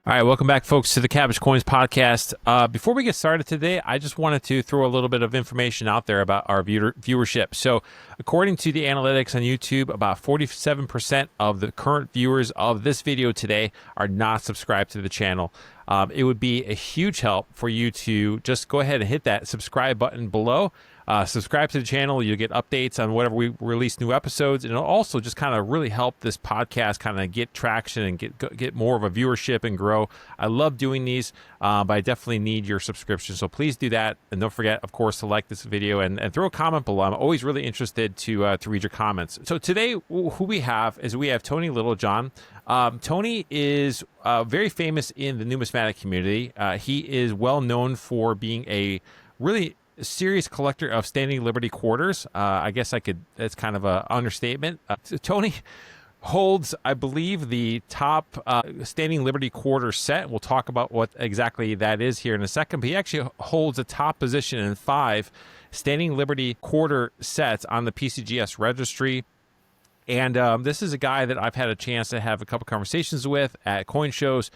All right, welcome back, folks, to the Cabbage Coins podcast. Before we get started today, I just wanted to throw a little bit of information out there about our viewership. So, according to the analytics on YouTube, about 47% of the current viewers of this video today are not subscribed to the channel. It would be a huge help for you to just go ahead and hit that subscribe button below. Subscribe to the channel. You'll get updates on whenever we release new episodes. And it'll also just kind of really help this podcast kind of get traction and get more of a viewership and grow. I love doing these, but I definitely need your subscription. So please do that. And don't forget, of course, to like this video and throw a comment below. I'm always really interested to read your comments. So today, who we have is Tony Littlejohn. Tony is very famous in the numismatic community. He is well known for being a really serious collector of standing liberty quarters. I guess that's kind of an understatement. So Tony holds, I believe, the top standing liberty quarter set. We'll talk about what exactly that is here in a second, but he actually holds a top position in 5 standing liberty quarter sets on the PCGS registry. And this is a guy that I've had a chance to have a couple conversations with at coin shows.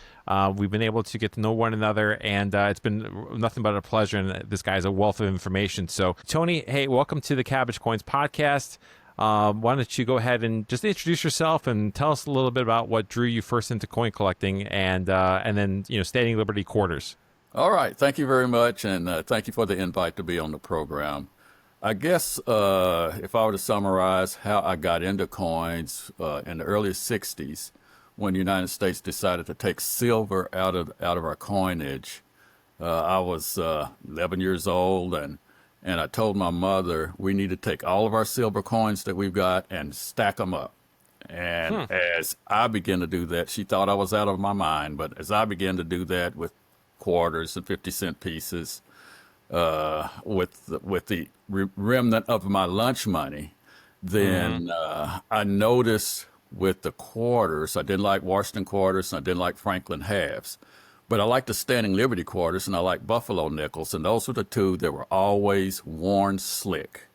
We've been able to get to know one another, and it's been nothing but a pleasure. And this guy's a wealth of information. So, Tony, hey, welcome to the Cabbage Coins podcast. Why don't you go ahead and just introduce yourself and tell us a little bit about what drew you first into coin collecting, and then standing liberty quarters. All right, thank you very much, and thank you for the invite to be on the program. I guess if I were to summarize how I got into coins in the early 60s, when the United States decided to take silver out of our coinage, I was 11 years old, and I told my mother we need to take all of our silver coins that we've got and stack them up. And as I began to do that, she thought I was out of my mind, but as I began to do that with quarters and 50-cent pieces, with the remnant of my lunch money, then I noticed with the quarters, I didn't like Washington quarters and I didn't like Franklin halves, but I liked the standing liberty quarters and I liked Buffalo nickels, and those were the two that were always worn slick.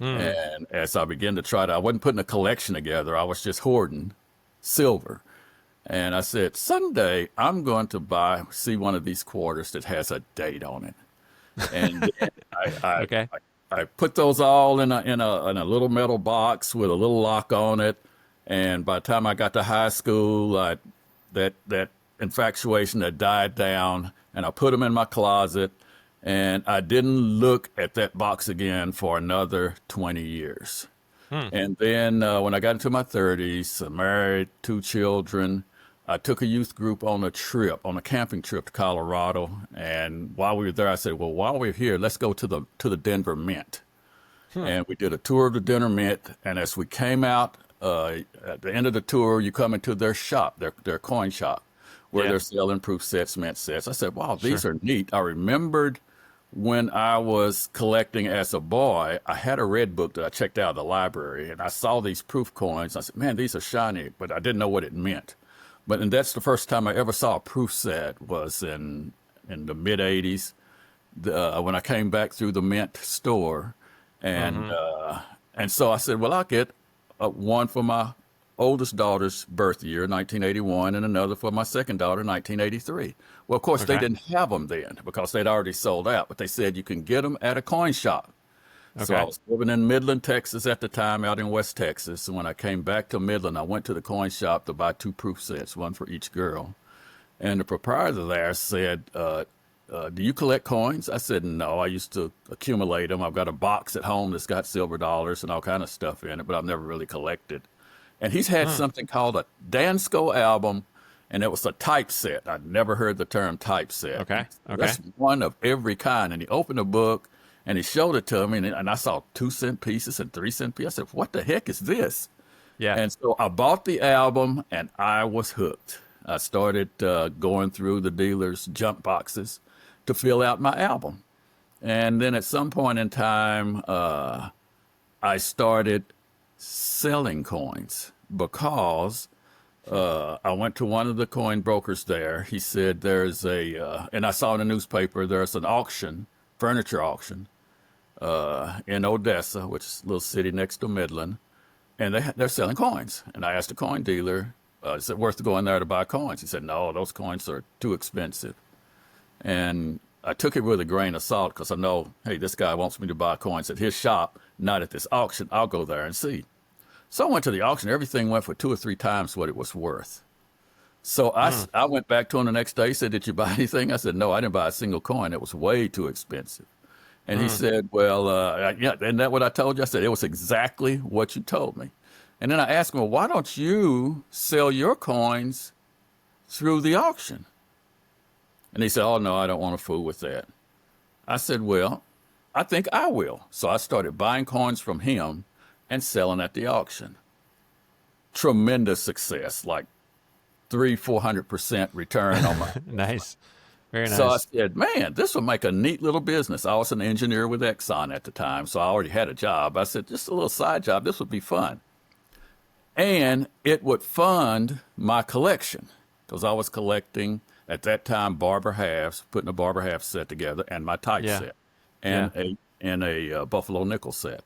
And as I began to I wasn't putting a collection together, I was just hoarding silver. And I said, someday I'm going to see one of these quarters that has a date on it. And then I put those all in a little metal box with a little lock on it. And by the time I got to high school, that infatuation had died down, and I put them in my closet. And I didn't look at that box again for another 20 years. And then when I got into my 30s, I married 2 children. I took a youth group on a camping trip to Colorado. And while we were there, I said, well, while we're here, let's go to the Denver Mint. And we did a tour of the Denver Mint. And as we came out, at the end of the tour, you come into their shop, their coin shop, where they're selling proof sets, mint sets. I said, wow, these are neat. I remembered when I was collecting as a boy, I had a red book that I checked out of the library, and I saw these proof coins. I said, man, these are shiny, but I didn't know what it meant. And that's the first time I ever saw a proof set was in the mid 80s, when I came back through the mint store. And so I said, well, I'll get one for my oldest daughter's birth year, 1981, and another for my second daughter, 1983. Well, of course, they didn't have them then because they'd already sold out, but they said you can get them at a coin shop. So I was living in Midland, Texas at the time, out in West Texas. And when I came back to Midland, I went to the coin shop to buy 2 proof sets, one for each girl. And the proprietor there said, do you collect coins? I said, no, I used to accumulate them. I've got a box at home that's got silver dollars and all kind of stuff in it, but I've never really collected. And he's had something called a Dansco album, and it was a typeset. I'd never heard the term typeset. That's one of every kind. And he opened a book, and he showed it to me, and I saw 2-cent pieces and 3-cent pieces. I said, what the heck is this? And so I bought the album, and I was hooked. I started going through the dealers' junk boxes to fill out my album. And then at some point in time, I started selling coins because I went to one of the coin brokers there. He said there's and I saw in the newspaper, there's an auction, furniture auction, in Odessa, which is a little city next to Midland, and they're selling coins. And I asked the coin dealer, Is it worth going there to buy coins? He said, no, those coins are too expensive. And I took it with a grain of salt because I know, hey, this guy wants me to buy coins at his shop, not at this auction. I'll go there and see. So I went to the auction. Everything went for 2 or 3 times what it was worth. So I went back to him the next day. He said, did you buy anything? I said, no, I didn't buy a single coin. It was way too expensive. And he said, well, yeah, isn't that what I told you? I said, it was exactly what you told me. And then I asked him, well, why don't you sell your coins through the auction? And he said, oh, no, I don't want to fool with that. I said, well, I think I will. So I started buying coins from him and selling at the auction. Tremendous success, like 300-400% return on my Nice. Very nice. So I said, man, this will make a neat little business. I was an engineer with Exxon at the time, so I already had a job. I said, just a little side job. This would be fun. And it would fund my collection because I was collecting, at that time, barber halves, putting a barber half set together, and my type set, and a Buffalo nickel set.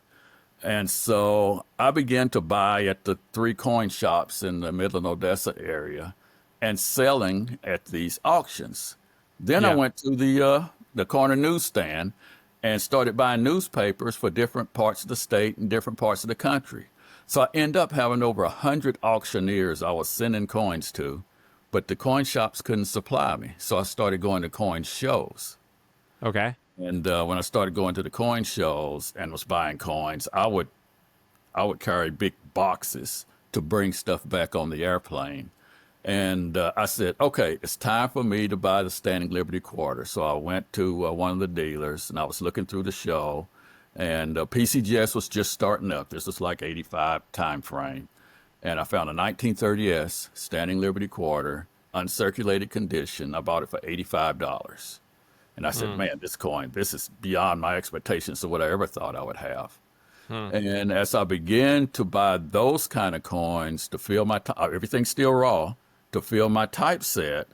And so I began to buy at the 3 coin shops in the Midland, Odessa area and selling at these auctions. Then I went to the corner newsstand and started buying newspapers for different parts of the state and different parts of the country. So I ended up having over 100 auctioneers I was sending coins to, but the coin shops couldn't supply me. So I started going to coin shows. Okay. And when I started going to the coin shows and was buying coins, I would carry big boxes to bring stuff back on the airplane. And I said, okay, it's time for me to buy the Standing Liberty Quarter. So I went to one of the dealers, and I was looking through the show, and PCGS was just starting up. This was like 85 time frame. And I found a 1930S Standing Liberty Quarter, uncirculated condition. I bought it for $85. And I said, man, this coin, this is beyond my expectations of what I ever thought I would have. And as I began to buy those kind of coins to fill my, everything's still raw, to fill my typeset,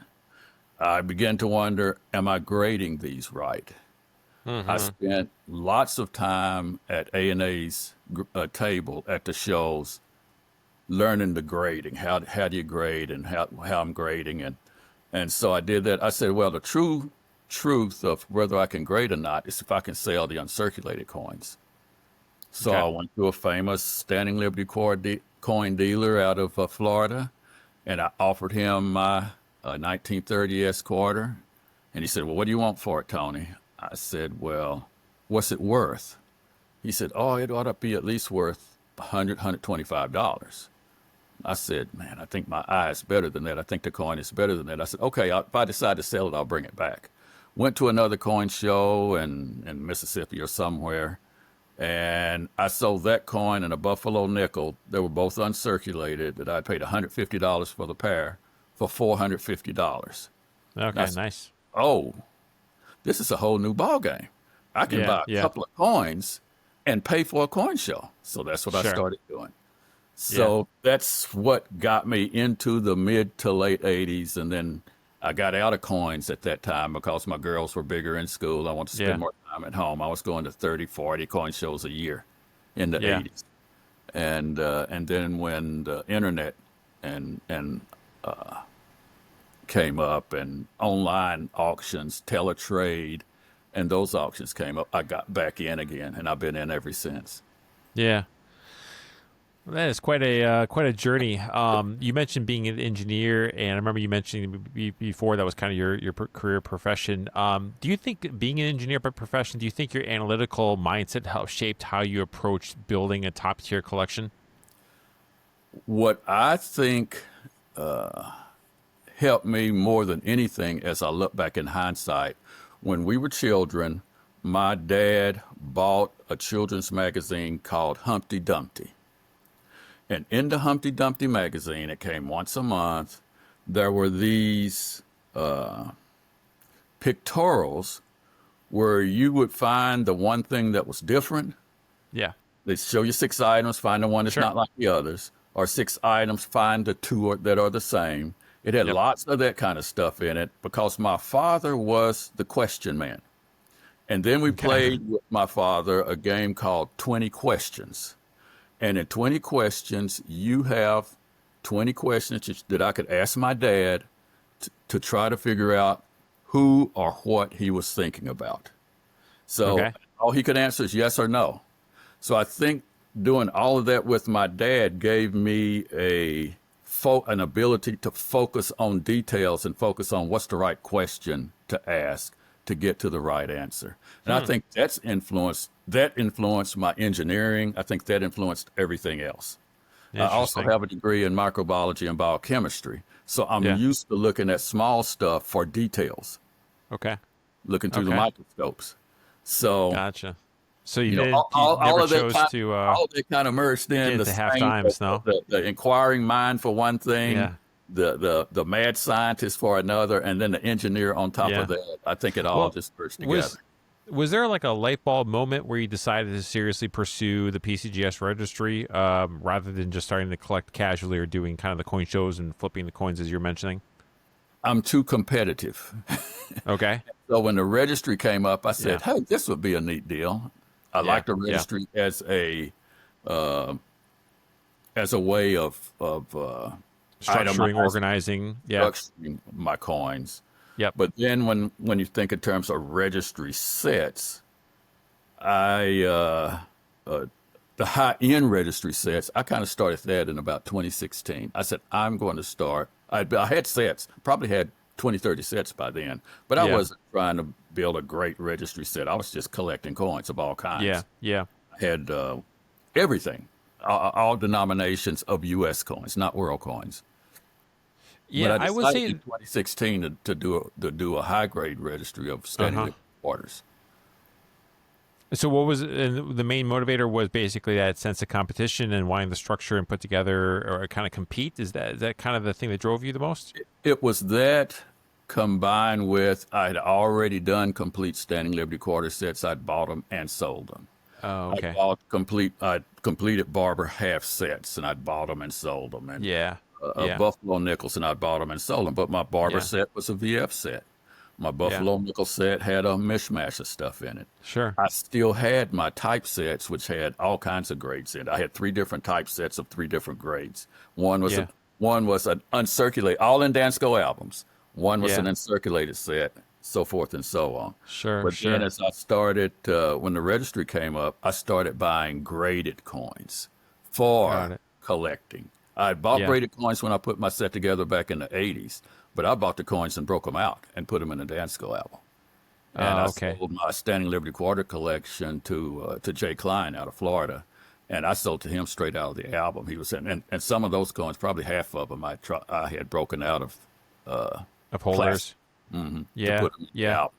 I began to wonder, am I grading these right? I spent lots of time at A&A's table at the shows, learning the grading. How do you grade and how I'm grading. And so I did that. I said, well, the true truth of whether I can grade or not is if I can sell the uncirculated coins. So I went to a famous Standing Liberty coin dealer out of Florida, and I offered him my 1930S quarter. And he said, well, what do you want for it, Tony? I said, well, what's it worth? He said, oh, it ought to be at least worth $100, $125. I said, man, I think my eye is better than that. I think the coin is better than that. I said, okay, if I decide to sell it, I'll bring it back. Went to another coin show in Mississippi or somewhere, and I sold that coin and a Buffalo nickel. They were both uncirculated, that I paid $150 for the pair for $450. Okay, nice. Oh, this is a whole new ball game. I can buy a couple of coins and pay for a coin show. So that's what I started doing. So that's what got me into the mid to late 80s. And then I got out of coins at that time because my girls were bigger in school. I wanted to spend more time at home. I was going to 30, 40 coin shows a year in the 80s. And then when the internet and came up and online auctions, teletrade, and those auctions came up, I got back in again, and I've been in ever since. Yeah. That is quite a journey. You mentioned being an engineer, and I remember you mentioning before that was kind of your career profession. Do you think being an engineer by profession, do you think your analytical mindset helped shaped how you approached building a top tier collection? What I think helped me more than anything, as I look back in hindsight, when we were children, my dad bought a children's magazine called Humpty Dumpty. And in the Humpty Dumpty magazine, it came once a month, there were these pictorials where you would find the one thing that was different. Yeah. They'd show you 6 items, find the one that's not like the others, or 6 items, find the 2 that are the same. It had lots of that kind of stuff in it because my father was the question man. And then we played with my father a game called 20 Questions. And in 20 questions, you have 20 questions that I could ask my dad to try to figure out who or what he was thinking about. So Okay. all he could answer is yes or no. So I think doing all of that with my dad gave me an ability to focus on details and focus on what's the right question to ask to get to the right answer. And I think that influenced my engineering. I think that influenced everything else. I also Interesting. have a degree in microbiology and biochemistry. So I'm Yeah. used to looking at small stuff for details, Okay. looking through the Okay. microscopes. So, Gotcha. So you you know, did. You all never of that chose kind, to all of that kind of merged in get the to half same, times, no? the inquiring mind for one thing, Yeah. the mad scientist for another, and then the engineer on top Yeah. of that. I think it all Well, just merged was together. was there like a light bulb moment where you decided to seriously pursue the PCGS registry rather than just starting to collect casually or doing kind of the coin shows and flipping the coins as you're mentioning? I'm too competitive. Okay. So when the registry came up, I Yeah. said, "Hey, this would be a neat deal." I Yeah. like the Yeah. registry as a way of Structuring, itemizing, organizing. Yeah. structuring my coins. Yep. But then when you think in terms of registry sets, I the high end registry sets, I kind of started that in about 2016. I said I'm going to start. I had sets, probably had 20, 30 sets by then, but I Yeah. wasn't trying to build a great registry set. I was just collecting coins of all kinds. Yeah. Yeah. I had everything, all denominations of U.S. coins, not world coins. But Yeah. I I would decided say. in 2016 to do a high grade registry of standing Uh-huh. living quarters. So what was the main motivator was basically that sense of competition and wanting to structure and put together or kind of compete. Is that kind of the thing that drove you the most? It was that combined with I had already done complete standing liberty quarter sets. I'd bought them and sold them. Oh, okay. I'd completed barber half sets and I'd bought them and sold them. And Yeah. Yeah. Buffalo nickels and I'd bought them and sold them. But my barber Yeah. set was a VF set. My Buffalo nickel set had a mishmash of stuff in it. Sure. I still had my typesets, which had all kinds of grades in it. I had 3 different typesets of 3 different grades. One was Yeah. one was an uncirculated, all in Dansco albums. One was Yeah. an uncirculated set, so forth and so on. Sure. But Sure. then as I started, when the registry came up, I started buying graded coins Got for it. collecting. I bought Yeah. graded coins when I put my set together back in the 80s, but I bought the coins and broke them out and put them in a Dansco album. And I Okay. sold my Standing Liberty Quarter collection to Jay Klein out of Florida, and I sold to him straight out of the album. He was and some of those coins, probably half of them, I had broken out of Of holders. to Yeah. put them in the Yeah. album.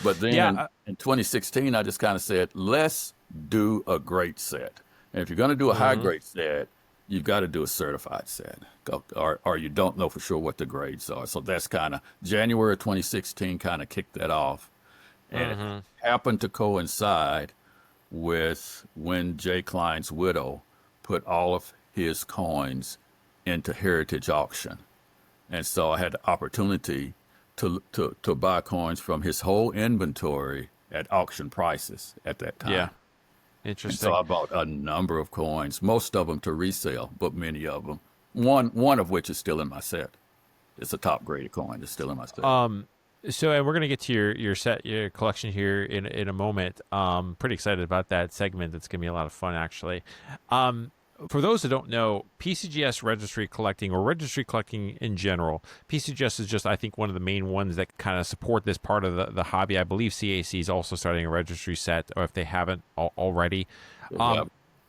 But then Yeah. in 2016, I just kind of said, let's do a great set. And if you're going to do a high grade set, you've got to do a certified set, or you don't know for sure what the grades are. So that's kind of January of 2016 kind of kicked that off. And it happened to coincide with when Jay Klein's widow put all of his coins into Heritage Auction. And so I had the opportunity to buy coins from his whole inventory at auction prices at that time. Yeah. And Interesting. so I bought a number of coins, most of them to resale, but many of them. One of which is still in my set. It's a top graded coin. It's still in my set. So, and we're gonna get to your collection here in a moment. Pretty excited about that segment. That's gonna be a lot of fun, actually. For those that don't know, PCGS registry collecting or registry collecting in general, PCGS is just, I think, one of the main ones that kind of support this part of the hobby. I believe CAC is also starting a registry set, or if they haven't already.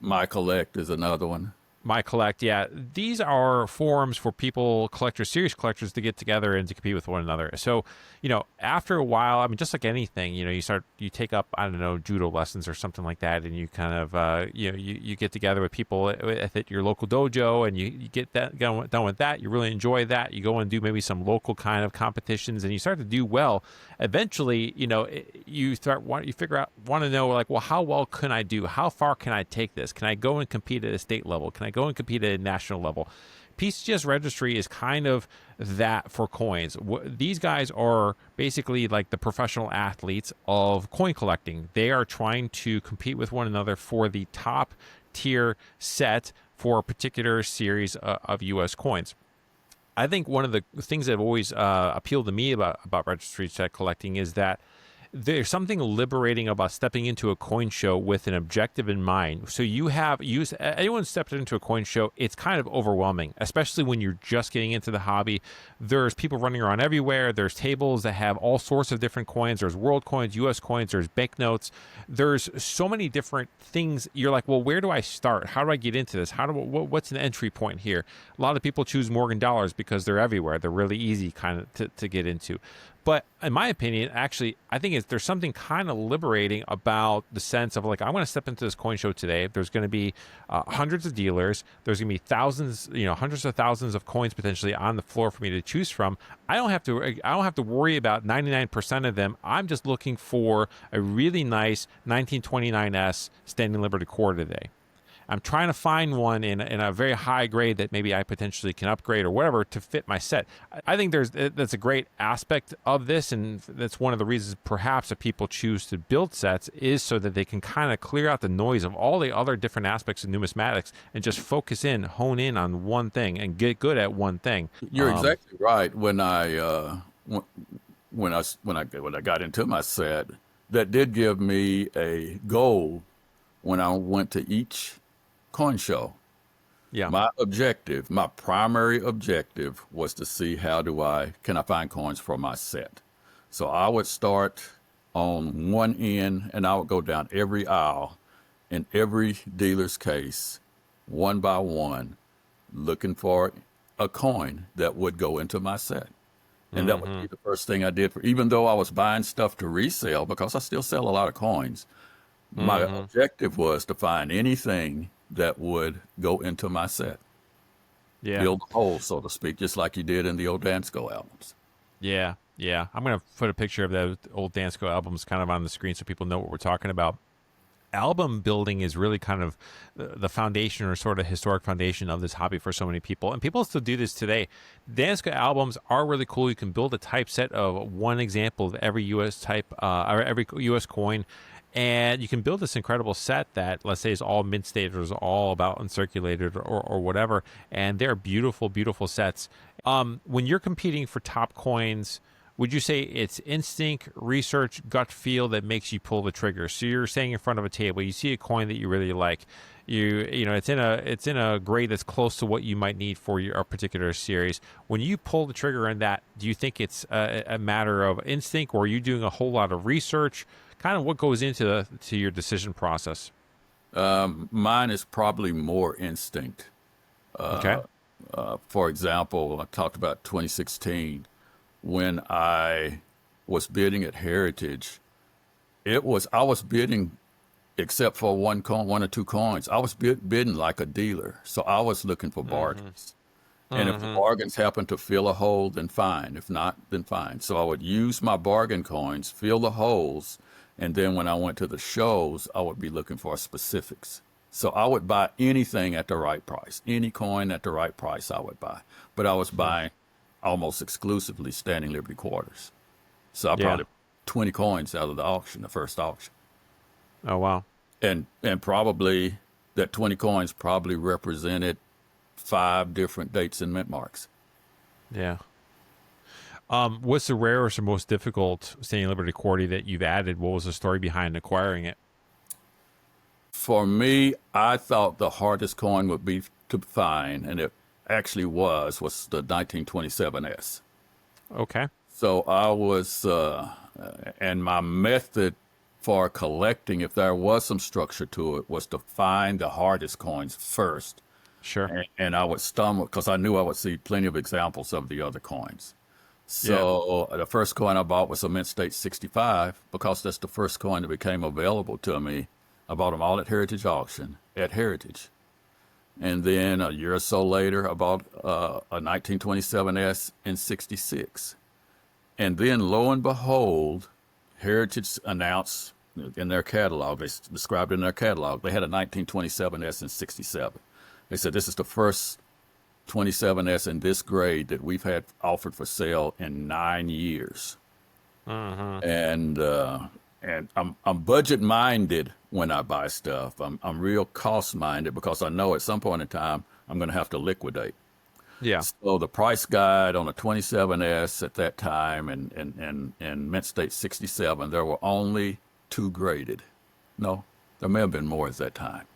My Collect is another one. My Collect, yeah. These are forums for people, collectors, serious collectors, to get together and to compete with one another. So, after a while, I mean, just like anything, you take up, I don't know, judo lessons or something like that, and you kind of, you get together with people at your local dojo, and you get that done with that. You really enjoy that. You go and do maybe some local kind of competitions, and you start to do well. Eventually, you want to know, like, well, how well can I do? How far can I take this? Can I go and compete at a state level? Can I go and compete at a national level? PCGS registry is kind of that for coins. These guys are basically like the professional athletes of coin collecting. They are trying to compete with one another for the top tier set for a particular series of U.S. coins. I think one of the things that have always appealed to me about registry set collecting is that there's something liberating about stepping into a coin show with an objective in mind. So anyone stepped into a coin show, it's kind of overwhelming, especially when you're just getting into the hobby. There's people running around everywhere. There's tables that have all sorts of different coins. There's world coins, US coins, there's banknotes. There's so many different things. You're like, well, where do I start? How do I get into this? What's an entry point here? A lot of people choose Morgan dollars because they're everywhere. They're really easy kind of to get into. But in my opinion, actually, I think there's something kind of liberating about the sense of like, I'm going to step into this coin show today. There's going to be hundreds of dealers. There's going to be thousands, hundreds of thousands of coins potentially on the floor for me to choose from. I don't have to worry about 99% of them. I'm just looking for a really nice 1929S Standing Liberty quarter today. I'm trying to find one in a very high grade that maybe I potentially can upgrade or whatever to fit my set. I think that's a great aspect of this, and that's one of the reasons perhaps that people choose to build sets is so that they can kind of clear out the noise of all the other different aspects of numismatics and just hone in on one thing and get good at one thing. You're exactly right. When I got into my set, that did give me a goal when I went to each coin show. Yeah. My primary objective was to see can I find coins for my set. So I would start on one end and I would go down every aisle in every dealer's case, one by one, looking for a coin that would go into my set. And that would be the first thing I did, even though I was buying stuff to resell, because I still sell a lot of coins. My objective was to find anything that would go into my set. Yeah. Build the hole, so to speak, just like you did in the old Dansko albums. Yeah. I'm going to put a picture of those old Dansko albums kind of on the screen so people know what we're talking about. Album building is really kind of the foundation or sort of historic foundation of this hobby for so many people. And people still do this today. Dansko albums are really cool. You can build a type set of one example of every U.S. type or every U.S. coin. And you can build this incredible set that, let's say, is all mint state or is all about uncirculated or whatever. And they're beautiful, beautiful sets. When you're competing for top coins, would you say it's instinct, research, gut feel that makes you pull the trigger? So you're standing in front of a table, you see a coin that you really like, it's in a grade that's close to what you might need for your particular series. When you pull the trigger on that, do you think it's a matter of instinct, or are you doing a whole lot of research? Kind of what goes into your decision process? Mine is probably more instinct. Okay. For example, I talked about 2016. When I was bidding at Heritage, I was bidding, except for one or two coins, I was bidding like a dealer. So I was looking for bargains. And if the bargains happened to fill a hole, then fine. If not, then fine. So I would use my bargain coins, fill the holes, and then when I went to the shows, I would be looking for specifics. So I would buy anything at the right price. Any coin at the right price I would buy. But I was buying almost exclusively Standing Liberty quarters. So I probably 20 coins out of the auction, the first auction. Oh, wow. And probably that 20 coins probably represented 5 different dates and mint marks. Yeah. What's the rarest or most difficult Standing Liberty quarter that you've added? What was the story behind acquiring it? For me, I thought the hardest coin would be to find, and it actually was the 1927S. Okay. So I was, and my method for collecting, if there was some structure to it, was to find the hardest coins first. Sure. And I would stumble, because I knew I would see plenty of examples of the other coins. So the first coin I bought was a mint state 65, because that's the first coin that became available to me. I bought them all at Heritage Auction, at Heritage. And then a year or so later, I bought a 1927S in 66. And then, lo and behold, Heritage announced in their catalog, they described in their catalog, they had a 1927S in 67. They said, this is the first 27S in this grade that we've had offered for sale in 9 years. and I'm budget minded when I buy stuff. I'm real cost minded because I know at some point in time I'm going to have to liquidate. Yeah. So the price guide on a 27S at that time and Mint State 67, there were only 2 graded. No, there may have been more at that time,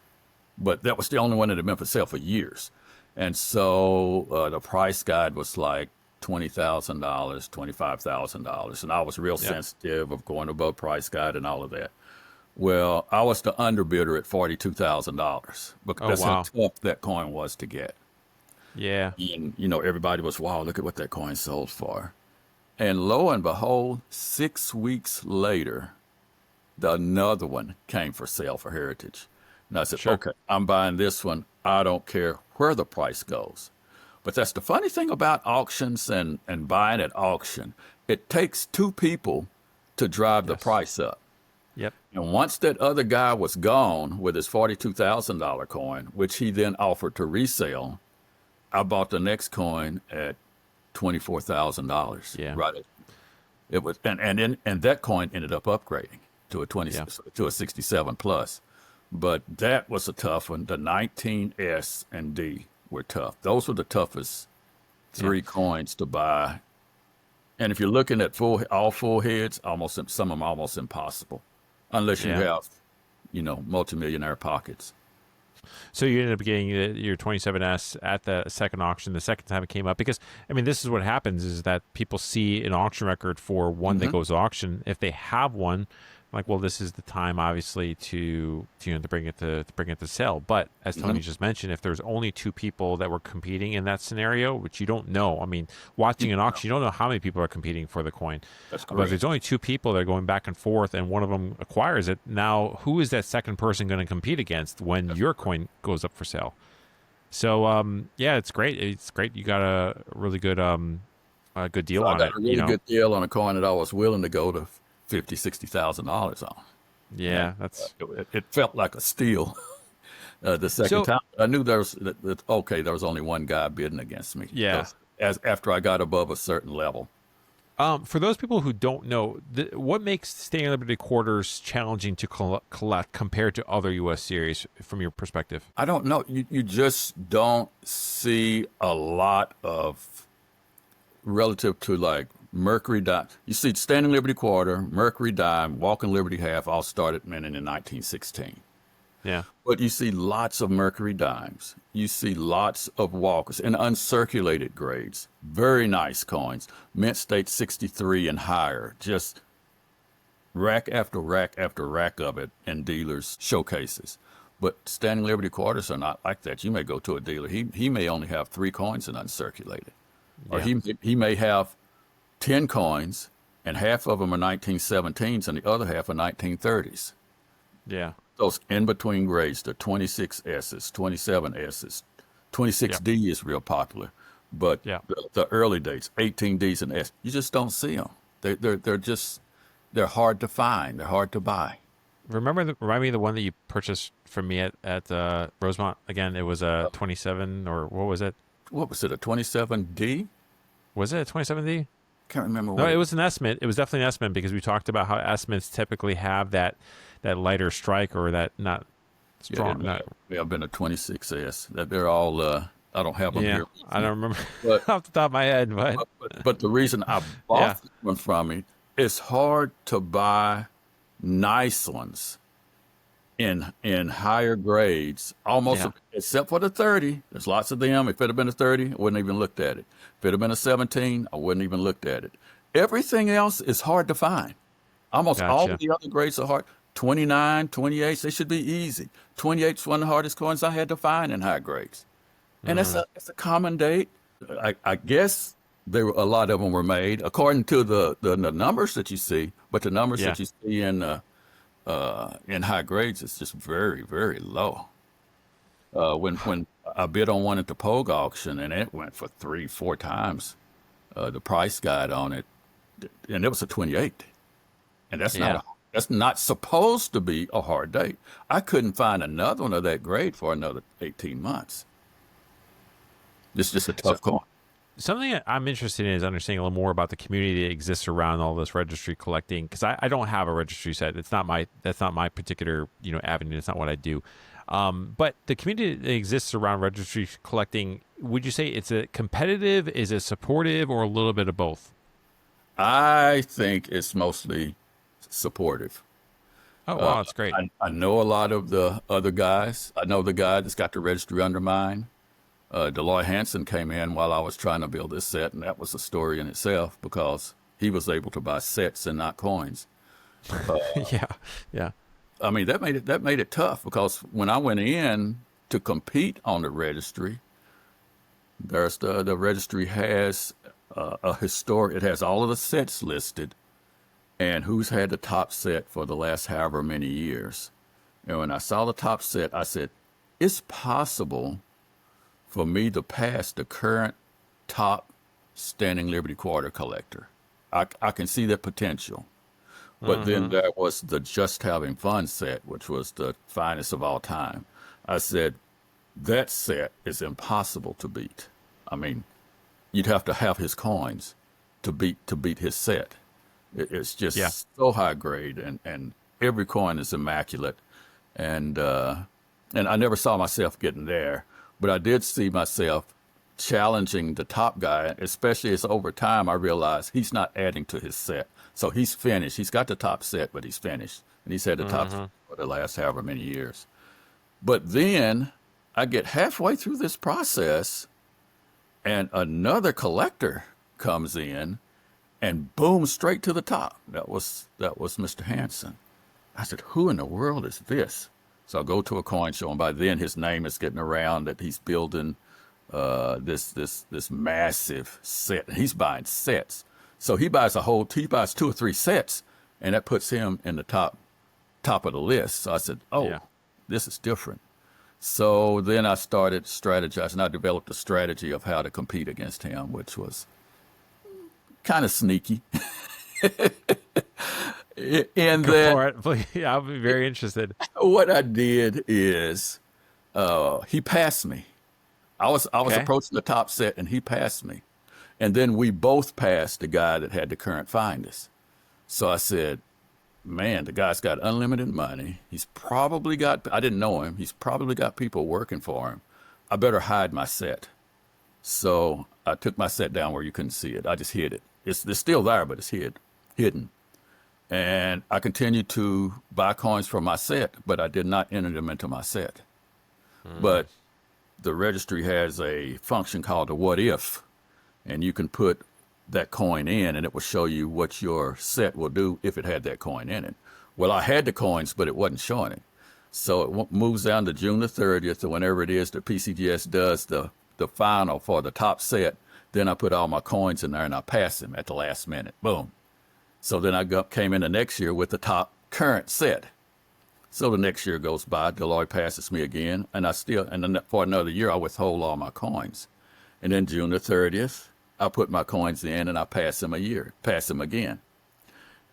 but that was the only one that had been for sale for years. And so the price guide was like $20,000, $25,000, and I was real sensitive of going above price guide and all of that. Well, I was the underbidder at $42,000 because that's how tough that coin was to get. Yeah. And, everybody was, wow, look at what that coin sold for. And lo and behold, 6 weeks later, another one came for sale for Heritage. And I said, okay, I'm buying this one. I don't care where the price goes. But that's the funny thing about auctions and buying at auction. It takes 2 people to drive the price up. Yep. And once that other guy was gone with his $42,000 coin, which he then offered to resell, I bought the next coin at $24,000. Yeah. Right. It was, and that coin ended up upgrading to a 67 plus. But that was a tough one. The 19S and D were tough. Those were the toughest 3 coins to buy. And if you're looking at all full heads, some of them almost impossible, unless you have, multimillionaire pockets. So you ended up getting your 27S at the second auction, the second time it came up, because this is what happens is that people see an auction record for one that goes to auction. If they have one, like, well, this is the time, obviously, to bring it to sale. But as Tony just mentioned, if there's only 2 people that were competing in that scenario, which you don't know, watching an auction, you don't know how many people are competing for the coin. That's correct. But if there's only 2 people that are going back and forth, and one of them acquires it, now who is that second person going to compete against when your coin goes up for sale? So, it's great. It's great. You got a really good, good deal on it. I got a really good deal on a coin that I was willing to go to $50,000-$60,000 on. Yeah, that's it felt like a steal. The second time, I knew there was only one guy bidding against me. Yeah, after I got above a certain level. For those people who don't know, what makes Standing Liberty quarters challenging to collect compared to other U.S. series from your perspective? I don't know. You just don't see a lot of relative to like Mercury dime. You see Standing Liberty quarter, Mercury dime, Walking Liberty half all started minting in 1916. Yeah. But you see lots of Mercury dimes. You see lots of walkers and uncirculated grades. Very nice coins. Mint State 63 and higher. Just rack after rack after rack of it in dealers' showcases. But Standing Liberty quarters are not like that. You may go to a dealer. He may only have 3 coins in uncirculated. Or he may have 10 coins, and half of them are 1917s, and the other half are 1930s. Yeah. Those in-between grades, the 26S's, 27S's, 26D is real popular. But the early dates, 18Ds and S, you just don't see them. They're hard to find. They're hard to buy. Remind me of the one that you purchased from me at Rosemont. Again, it was a 27, or what was it? What was it, a 27D? Was it a 27D? Can't remember. No, it was an S-Mint. It was definitely an S-Mint because we talked about how S-Mints typically have that lighter strike or that not strong. I've been a 26S. That they're all. I don't have them here. I don't remember off the top of my head, but the reason I bought this one from me, it's hard to buy nice ones in higher grades, except for the 30. There's lots of them. If it had been a 30, I wouldn't even looked at it. If it had been a 17, I wouldn't even looked at it. Everything else is hard to find. Almost all of the other grades are hard. 29, 28s, they should be easy. 28's one of the hardest coins I had to find in high grades. And it's a common date. I guess a lot of them were made according to the numbers that you see, but the numbers that you see in high grades is just very, very low. When I bid on one at the Pogue auction and it went for 3-4 times the price guide on it, and it was a 28, and that's not supposed to be a hard date. I couldn't find another one of that grade for another 18 months. It's just a tough coin. something that I'm interested in is understanding a little more about the community that exists around all this registry collecting, because I don't have a registry set. That's not my particular avenue. It's not what I do. But the community that exists around registry collecting, would you say it's a competitive, is it supportive, or a little bit of both? I think it's mostly supportive. Oh wow, that's great. I know a lot of the other guys. I know the guy that's got the registry under mine. Deloy Hansen came in while I was trying to build this set, and that was a story in itself because he was able to buy sets and not coins. Yeah, yeah. I mean, that made it tough because when I went in to compete on the registry, the registry has it has all of the sets listed and who's had the top set for the last however many years. And when I saw the top set, I said, it's possible for me to pass the current top standing Liberty Quarter collector. I can see that potential. But then there was the Just Having Fun set, which was the finest of all time. I said, that set is impossible to beat. I mean, you'd have to have his coins to beat his set. It's just so high grade, and every coin is immaculate. And I never saw myself getting there, but I did see myself challenging the top guy, especially as over time I realized he's not adding to his set. So he's finished. He's got the top set, but he's finished. And he's had the top set for the last however many years. But then I get halfway through this process and another collector comes in and boom, straight to the top. That was Mr. Hansen. I said, who in the world is this? So I go to a coin show, and by then his name is getting around that he's building this massive set. He's buying sets. So he buys 2 or 3 sets, and that puts him in the top of the list. So I said, this is different. So then I started strategizing. I developed a strategy of how to compete against him, which was kind of sneaky. And Go for it, please. Yeah, I'll be very interested. What I did is he passed me. I was approaching the top set, and he passed me. And then we both passed the guy that had the current finest. So I said, man, the guy's got unlimited money. He's probably got, I didn't know him, he's probably got people working for him. I better hide my set. So I took my set down where you couldn't see it. I just hid it. It's still there, but it's hidden. And I continued to buy coins from my set, but I did not enter them into my set. But the registry has a function called a what if, and you can put that coin in and it will show you what your set will do if it had that coin in it. Well, I had the coins, but it wasn't showing it. So it moves down to June the 30th, or whenever it is that PCGS does the final for the top set. Then I put all my coins in there and I pass them at the last minute. Boom. So then I came in the next year with the top current set. So the next year goes by, Deloitte passes me again, and then for another year I withhold all my coins. And then June the 30th, I put my coins in and I pass him again.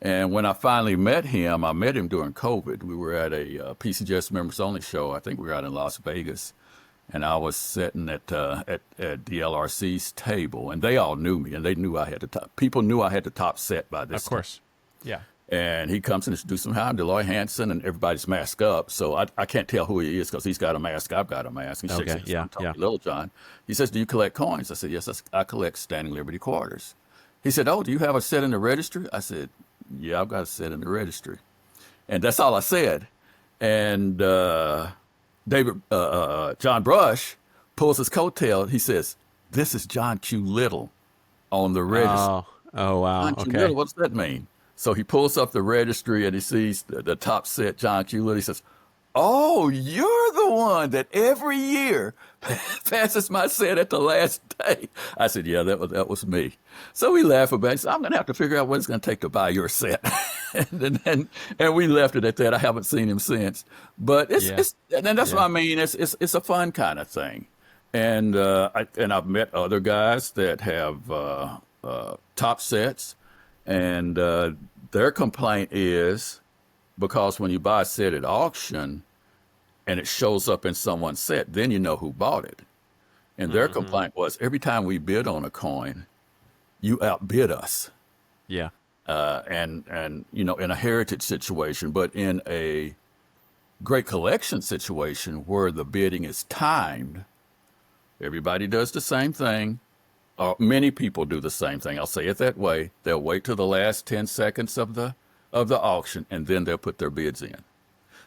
And when I finally met him, I met him during COVID. We were at a PCGS members only show. I think we were out in Las Vegas. And I was sitting at DLRC's table, and they all knew me, and they knew I had the top. People knew I had the top set by this Of course. Yeah. And he comes in to do some hi, I'm Deloy Hansen, and everybody's masked up. So I can't tell who he is because he's got a mask. I've got a mask. He shakes his hand, Tony Littlejohn. He says, do you collect coins? I said, yes, I collect standing Liberty quarters. He said, oh, do you have a set in the registry? I said, yeah, I've got a set in the registry. And that's all I said. And John Brush pulls his coattail. He says, this is John Q. Little on the registry. Oh wow. John Q. Little, what's that mean? So he pulls up the registry and he sees the top set, John Q. Little. He says, oh, you're the one that every year passes my set at the last day. I said, yeah, that was me. So we laugh about it. He said, I'm going to have to figure out what it's going to take to buy your set. and we left it at that. I haven't seen him since. But that's what I mean. It's a fun kind of thing. And I've met other guys that have top sets. And their complaint is because when you buy a set at auction and it shows up in someone's set, then you know who bought it. And their Hmm. complaint was every time we bid on a coin, you outbid us. Yeah. And in a heritage situation, but in a great collection situation where the bidding is timed, everybody does the same thing. Many people do the same thing. I'll say it that way. They'll wait till the last 10 seconds of the auction, and then they'll put their bids in.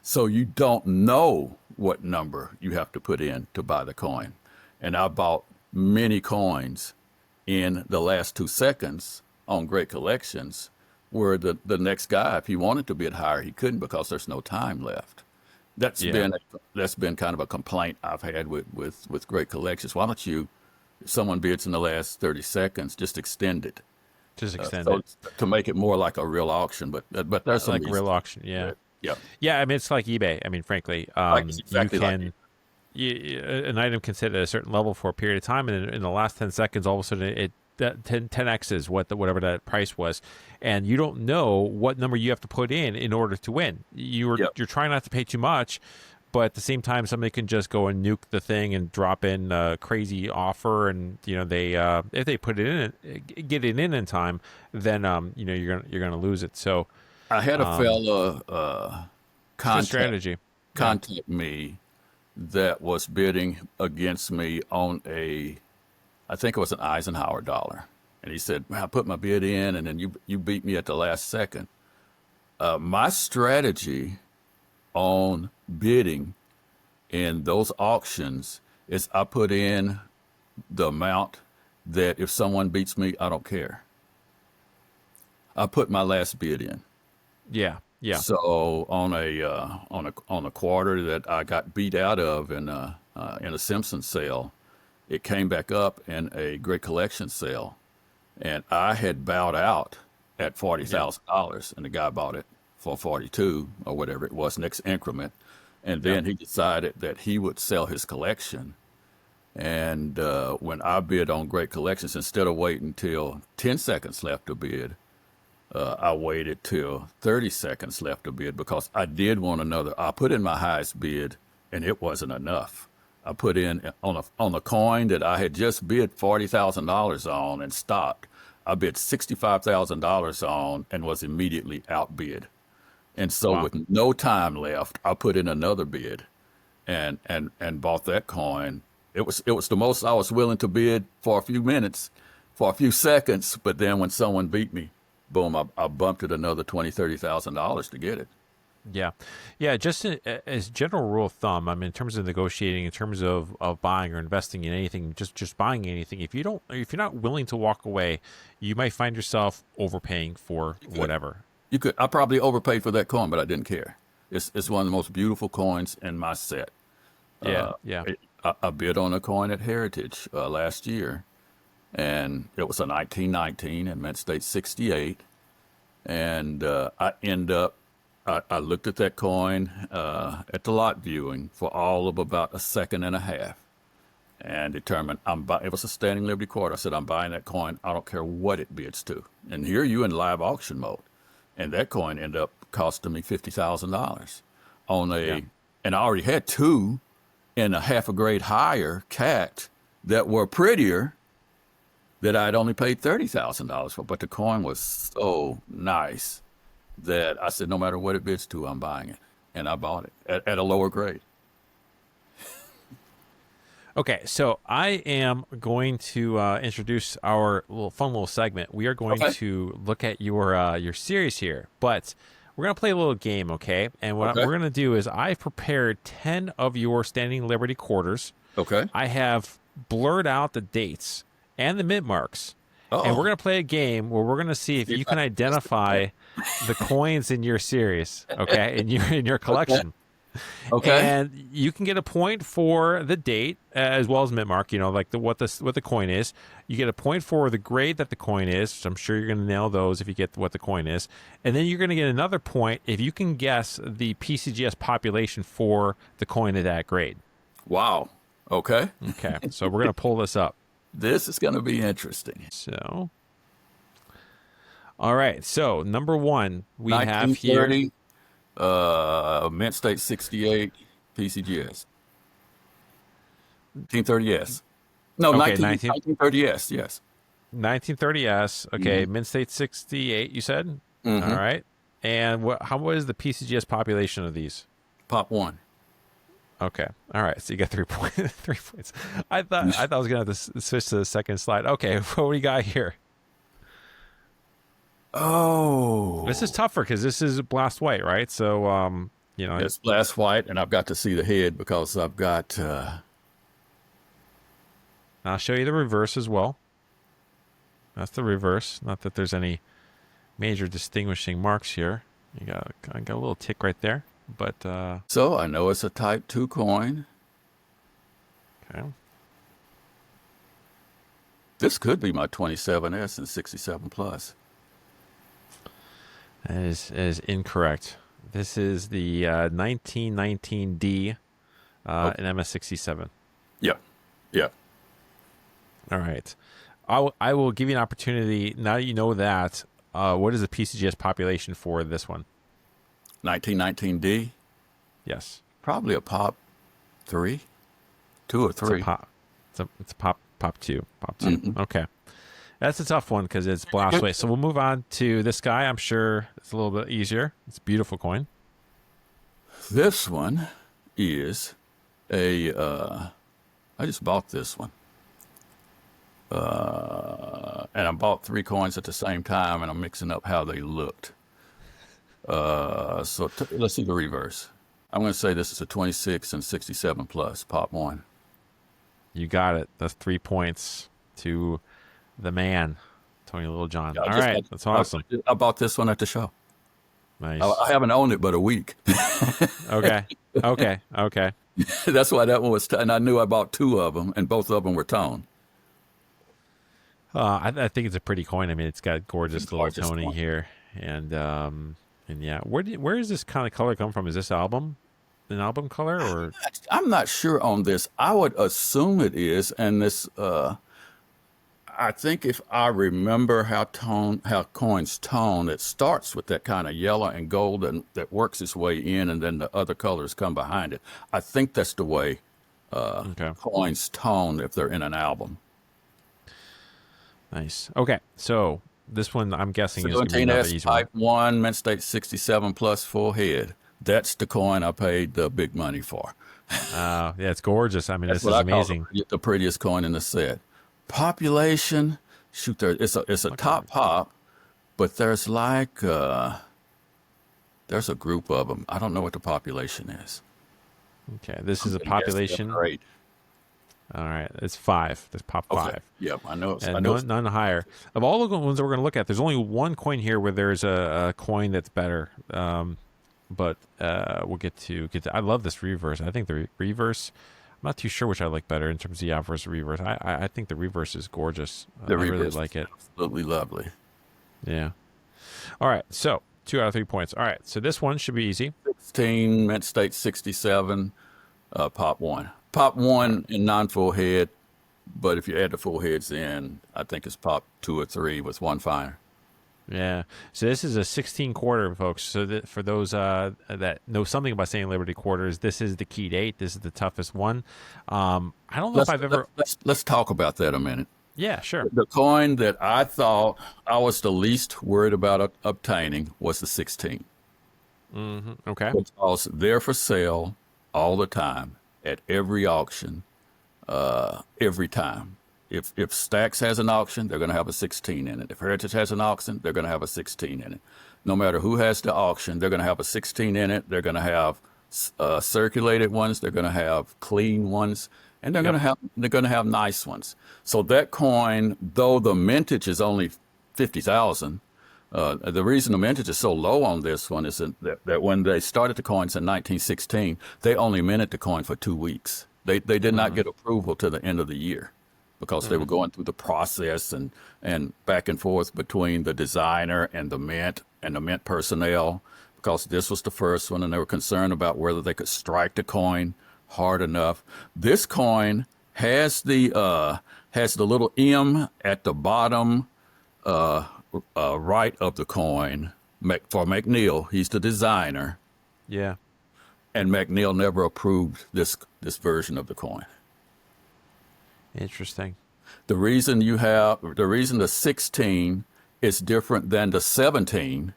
So you don't know what number you have to put in to buy the coin. And I bought many coins in the last 2 seconds on great collections where the next guy, if he wanted to bid higher, he couldn't because there's no time left. That's Yeah. been kind of a complaint I've had with great collections. Why don't you, if someone bids in the last 30 seconds, just extend it Just extend so it. to make it more like a real auction? But there's some Like a real reasons. auction. Yeah. Yeah, Yeah. I mean, it's like eBay. I mean, frankly, it's you exactly like can, an item can sit at a certain level for a period of time, and in the last 10 seconds, all of a sudden it that 10x is whatever that price was, and you don't know what number you have to put in order to win. You're trying not to pay too much, but at the same time, somebody can just go and nuke the thing and drop in a crazy offer, and they if they put it in, get it in time, then you're gonna lose it. So I had a fella it's a good contact strategy. Yeah. contact me that was bidding against me on I think it was an Eisenhower dollar, and he said, "Man, I put my bid in, and then you beat me at the last second." My strategy on bidding in those auctions is I put in the amount that if someone beats me, I don't care. I put my last bid in. Yeah. Yeah. So on a quarter that I got beat out of in a Simpson sale, it came back up in a great collection sale, and I had bowed out at Yeah. $40,000, and the guy bought it for 42 or whatever it was next increment, and Yeah. then he decided that he would sell his collection. And when I bid on great collections, instead of waiting till 10 seconds left to bid, I waited till 30 seconds left to bid because I did want another. I put in my highest bid, and it wasn't enough. I put in on a coin that I had just bid $40,000 on and stopped. I bid $65,000 on and was immediately outbid. And so Wow. with no time left, I put in another bid and bought that coin. It was the most I was willing to bid for a few minutes, for a few seconds, but then when someone beat me, boom, I bumped it another $20,000-$30,000 to get it. Yeah, yeah. Just as general rule of thumb, I mean, in terms of negotiating, in terms of buying or investing in anything, just buying anything, if you're not willing to walk away, you might find yourself overpaying for Good. whatever. You could. I probably overpaid for that coin, but I didn't care. It's one of the most beautiful coins in my set. Yeah, yeah, I bid on a coin at Heritage last year, and it was a 1919 in Mint State 68. And I looked at that coin at the lot viewing for all of about a second and a half, and determined it was a standing Liberty quarter. I said, I'm buying that coin. I don't care what it bids to. And here you in live auction mode, and that coin ended up costing me $50,000 on yeah, and I already had two in a half a grade higher cat that were prettier that I'd only paid $30,000 for, but the coin was so nice that I said, no matter what it bids to, I'm buying it. And I bought it at a lower grade. Okay, so I am going to introduce our fun little segment. We are going Okay. to look at your series here, but we're going to play a little game, okay? And what Okay. we're going to do is I've prepared 10 of your Standing Liberty quarters. Okay. I have blurred out the dates and the mint marks. And Uh-oh. we're going to play a game where we're going to see if you can identify the coins in your series, okay, in your collection. Okay. And you can get a point for the date as well as mint mark, like what the coin is. You get a point for the grade that the coin is. So I'm sure you're going to nail those if you get what the coin is. And then you're going to get another point if you can guess the PCGS population for the coin of that grade. Wow. Okay. Okay, so we're going to pull this up. This is going to be interesting. So, all right. So number one, we have here. 1930, Mint State 68, PCGS. 1930, yes. No, Okay, 1930s, yes. 1930s. Okay, Mm-hmm. mint state 68. You said. All Mm-hmm. right. And what is the PCGS population of these? Pop one. Okay. All right. So you got 3 points. 3 points. I thought I was gonna have to switch to the second slide. Okay. What do we got here? This is Oh, tougher because this is blast white, right? So it's blast white, and I've got to see the head because I've got. I'll show you the reverse as well. That's the reverse. Not that there's any major distinguishing marks here. I got a little tick right there, but So I know it's a Type 2 coin. okay. This could be my 27S and 67 plus. That is incorrect. This is the 1919D in MS67. Yeah, yeah. All right. I will give you an opportunity. Now that you know that, what is the PCGS population for this one? 1919D, Yes. probably a Pop 3, 2 or It's a 3. pop. It's a pop two. Pop two. Okay. That's a tough one because it's blast away. So we'll move on to this guy. I'm sure it's a little bit easier. It's a beautiful coin. This one is a. I just bought this one. And I bought 3 coins at the same time, and I'm mixing up how they looked. So let's see the reverse. I'm going to say this is a 26 and 67 plus, Pop 1. You got it. That's 3 points to the man, Tony Littlejohn. Yeah, All right. That's awesome. I bought this one at the show. Nice. I haven't owned it but a week. Okay. Okay. That's why that one was, and I knew I bought 2 of them, and both of them were toned. I think it's a pretty coin. I mean, it's got gorgeous little Gorgeous toning coin. here, and yeah. Where does this kind of color come from? Is this an album color, or I'm not sure on this. I would assume it is, and this. I think if I remember how coins tone, it starts with that kind of yellow and gold, and that works its way in, and then the other colors come behind it. I think that's the way okay? coins tone if they're in an album. Nice. Okay, so this one I'm guessing is going to be another 17S easy one. Type 1, mint state 67 plus full head. That's the coin I paid the big money for. Yeah, it's gorgeous. I mean, That's this is what I call amazing. the prettiest coin in the set. Population, shoot, it's a top pop, but there's like there's a group of them. I don't know what the population is. Okay, this is a Yes, population. great. All right, it's 5. There's pop 5. Okay. Yep, I know. And I know. none higher. Of all the ones that we're going to look at, there's only one coin here where there's a coin that's better. But we'll get to. I love this reverse. I think the reverse. I'm not too sure which I like better in terms of the outverse or reverse. I think the reverse is gorgeous. The I really reverse like it. Absolutely lovely. Yeah. All right. So 2 out of 3 points. All right. So this one should be easy. 16, mint state 67, pop 1. Pop 1 in non-full head, but if you add the full heads in, I think it's pop 2 or 3 with 1 finer. Yeah. So this is a 16 quarter, folks. So that for those that know something about St. Liberty quarters, this is the key date. This is the toughest one. I don't know if I've ever. Let's talk about that a minute. Yeah, sure. The coin that I thought I was the least worried about obtaining was the 16. Okay. Because they're for sale all the time at every auction, every time. If Stax has an auction, they're going to have a 16 in it. If Heritage has an auction, they're going to have a 16 in it. No matter who has the auction, they're going to have a 16 in it. They're going to have circulated ones. They're going to have clean ones, and they're going to have nice ones. So that coin, though the mintage is only 50,000, the reason the mintage is so low on this one is that when they started the coins in 1916, they only minted the coin for 2 weeks. They did not get approval to the end of the year, because they were going through the process and back and forth between the designer and the mint personnel, because this was the first one, and they were concerned about whether they could strike the coin hard enough. This coin has the little M at the bottom right of the coin for McNeil. He's the designer, Yeah. and McNeil never approved this version of the coin. Interesting. The reason the 16 is different than the 17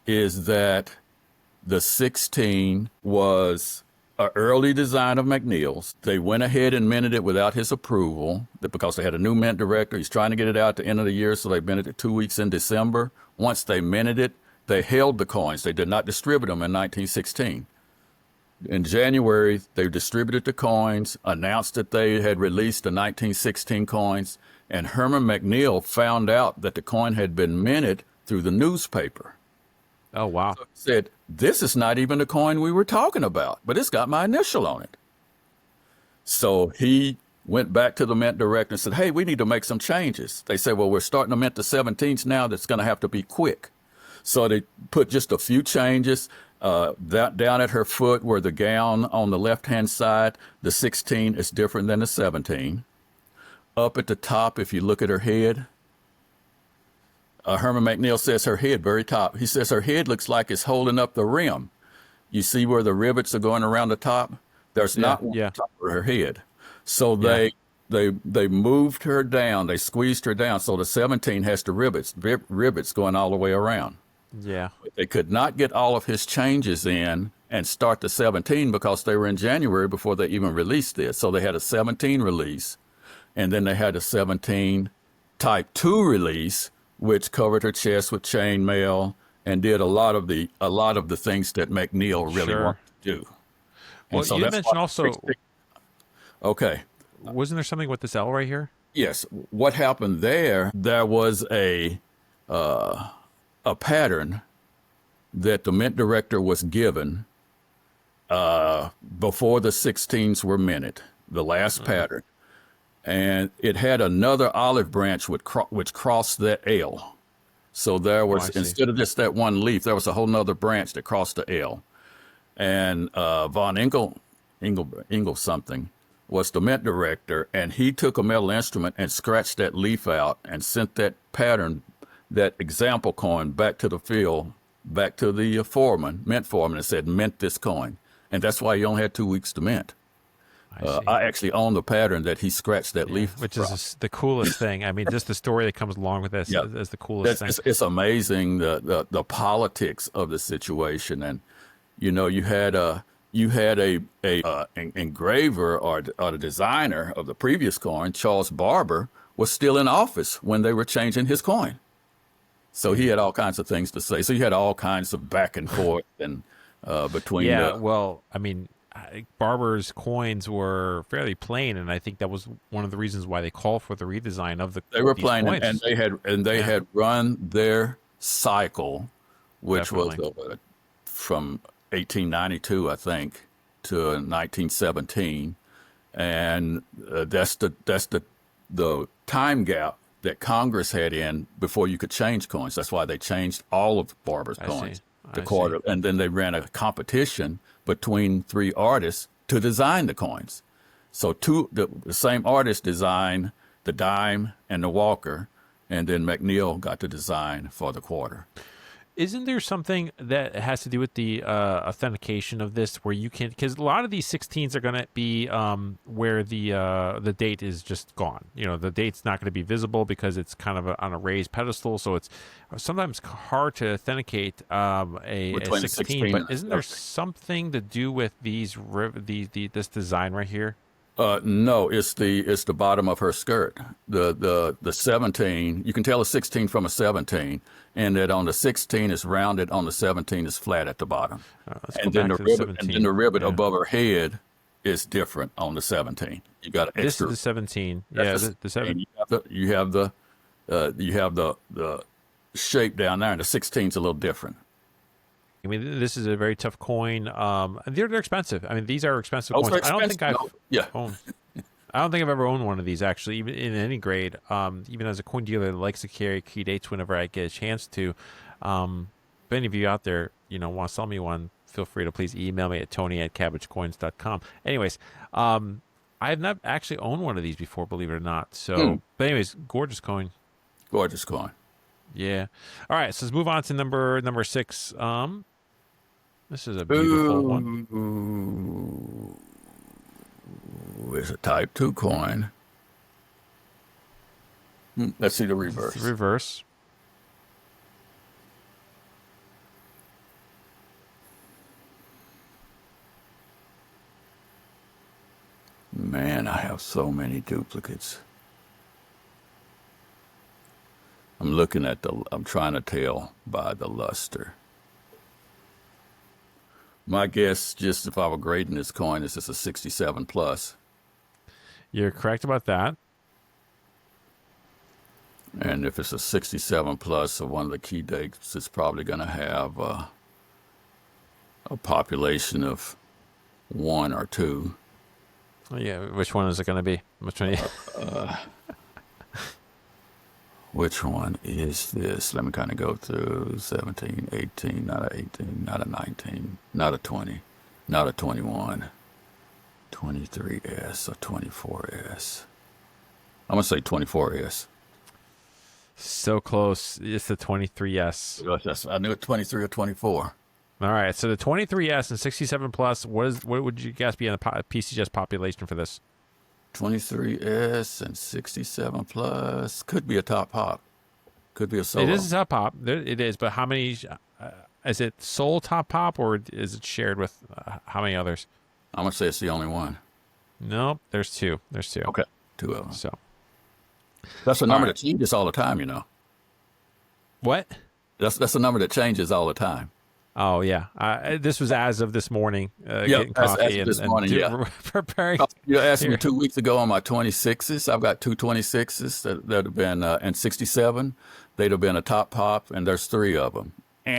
is that the 16 was an early design of McNeil's. They went ahead and minted it without his approval because they had a new mint director. He's trying to get it out at the end of the year, so they minted it 2 weeks in December. Once they minted it, they held the coins. They did not distribute them in 1916. In January, they distributed the coins, announced that they had released the 1916 coins, and Herman McNeil found out that the coin had been minted through the newspaper. Oh, wow. So he said, this is not even the coin we were talking about, but it's got my initial on it. So he went back to the mint director and said, hey, we need to make some changes. They said, well, we're starting to mint the 17s now. That's going to have to be quick. So they put just a few changes. Down at her foot where the gown on the left-hand side, the 16 is different than the 17. Up at the top, if you look at her head, Herman McNeil says her head, very top. He says her head looks like it's holding up the rim. You see where the rivets are going around the top? There's not one on top of her head. So they moved her down. They squeezed her down. So the 17 has the rivets going all the way around. Yeah. But they could not get all of his changes in and start the 17 because they were in January before they even released this. So they had a 17 release, and then they had a 17 Type 2 release, which covered her chest with chainmail and did a lot of the things that McNeil really wanted to do. Well, so you mentioned also. Okay. Wasn't there something with this L right here? Yes. What happened there was a pattern that the mint director was given before the 16s were minted, the last pattern. And it had another olive branch which crossed that L. So there was, instead of just that one leaf, there was a whole nother branch that crossed the L. And von Engel something was the mint director, and he took a metal instrument and scratched that leaf out and sent that pattern, that example coin, back to the field, back to the mint foreman, and said, mint this coin. And that's why he only had 2 weeks to mint. I actually own the pattern that he scratched that leaf, which is the coolest thing. I mean, just the story that comes along with this is the coolest thing. It's amazing the politics of the situation, and you had a engraver or the designer of the previous coin, Charles Barber, was still in office when they were changing his coin. So he had all kinds of things to say. So you had all kinds of back and forth and between. Yeah, well, I mean, Barber's coins were fairly plain, and I think that was one of the reasons why they called for the redesign of the. They were plain, and they had run their cycle, which was from 1892, I think, to 1917, and that's the time gap that Congress had in before you could change coins. That's why they changed all of Barber's coins to quarter, and then they ran a competition between 3 artists to design the coins. So the same artist designed the dime and the Walker, and then McNeil got the design for the quarter. Isn't there something that has to do with the authentication of this, where you can, because a lot of these 16s are going to be where the date is just gone. The date's not going to be visible because it's kind of on a raised pedestal, so it's sometimes hard to authenticate a 16. But isn't there something to do with this design right here? No, it's the bottom of her skirt. The 17, you can tell a 16 from a 17, and that on the 16 is rounded, on the 17 is flat at the bottom. And then the ribbon above her head is different on the 17. You got an extra. This is the 17. Yeah, the 17. You have the shape down there, and the 16 is a little different. I mean, this is a very tough coin. They're expensive. I mean, these are expensive coins. I don't think I've owned. I don't think I've ever owned one of these, actually, even in any grade. Even as a coin dealer that likes to carry key dates whenever I get a chance to. If any of you out there, want to sell me one, feel free to please email me at tony@cabbagecoins.com. Anyways, I have not actually owned one of these before, believe it or not. So, but anyways, gorgeous coin. Gorgeous coin. Yeah. All right. So let's move on to number 6. This is a beautiful one. It's a Type 2 coin. Let's see the It's the reverse. reverse. Man, I have so many duplicates. I'm trying to tell by the luster. My guess, just if I were grading this coin, is this a 67 plus. You're correct about that. And if it's a 67 plus, so one of the key dates is probably going to have a population of 1 or 2. Yeah, which one is it going to be? Which one? Which one is this? Let me kind of go through 17, 18, not a 18, not a 19, not a 20, not a 21, 23S or 24S. I'm going to say 24S. So close. It's the 23S. I knew it 23 or 24. All right. So the 23S and 67 plus. What would you guess be in the PCGS population for this? 23S and 67 plus. Could be a top pop. Could be a solo. It is a top pop. It is, but how many? Is it sole top pop or is it shared with how many others? I'm going to say it's the only one. Nope. There's two. There's two. Okay. 2 of them. So That's a number right. that changes all the time, you know. what? That's a number that changes all the time. Oh yeah. This was as of this morning. Yeah, Getting as coffee of this morning, yeah. preparing. You asked me Here. 2 weeks ago on my 26s. I've got 2 26s that have been, and 67. They'd have been a top pop, and there's 3 of them. Oh,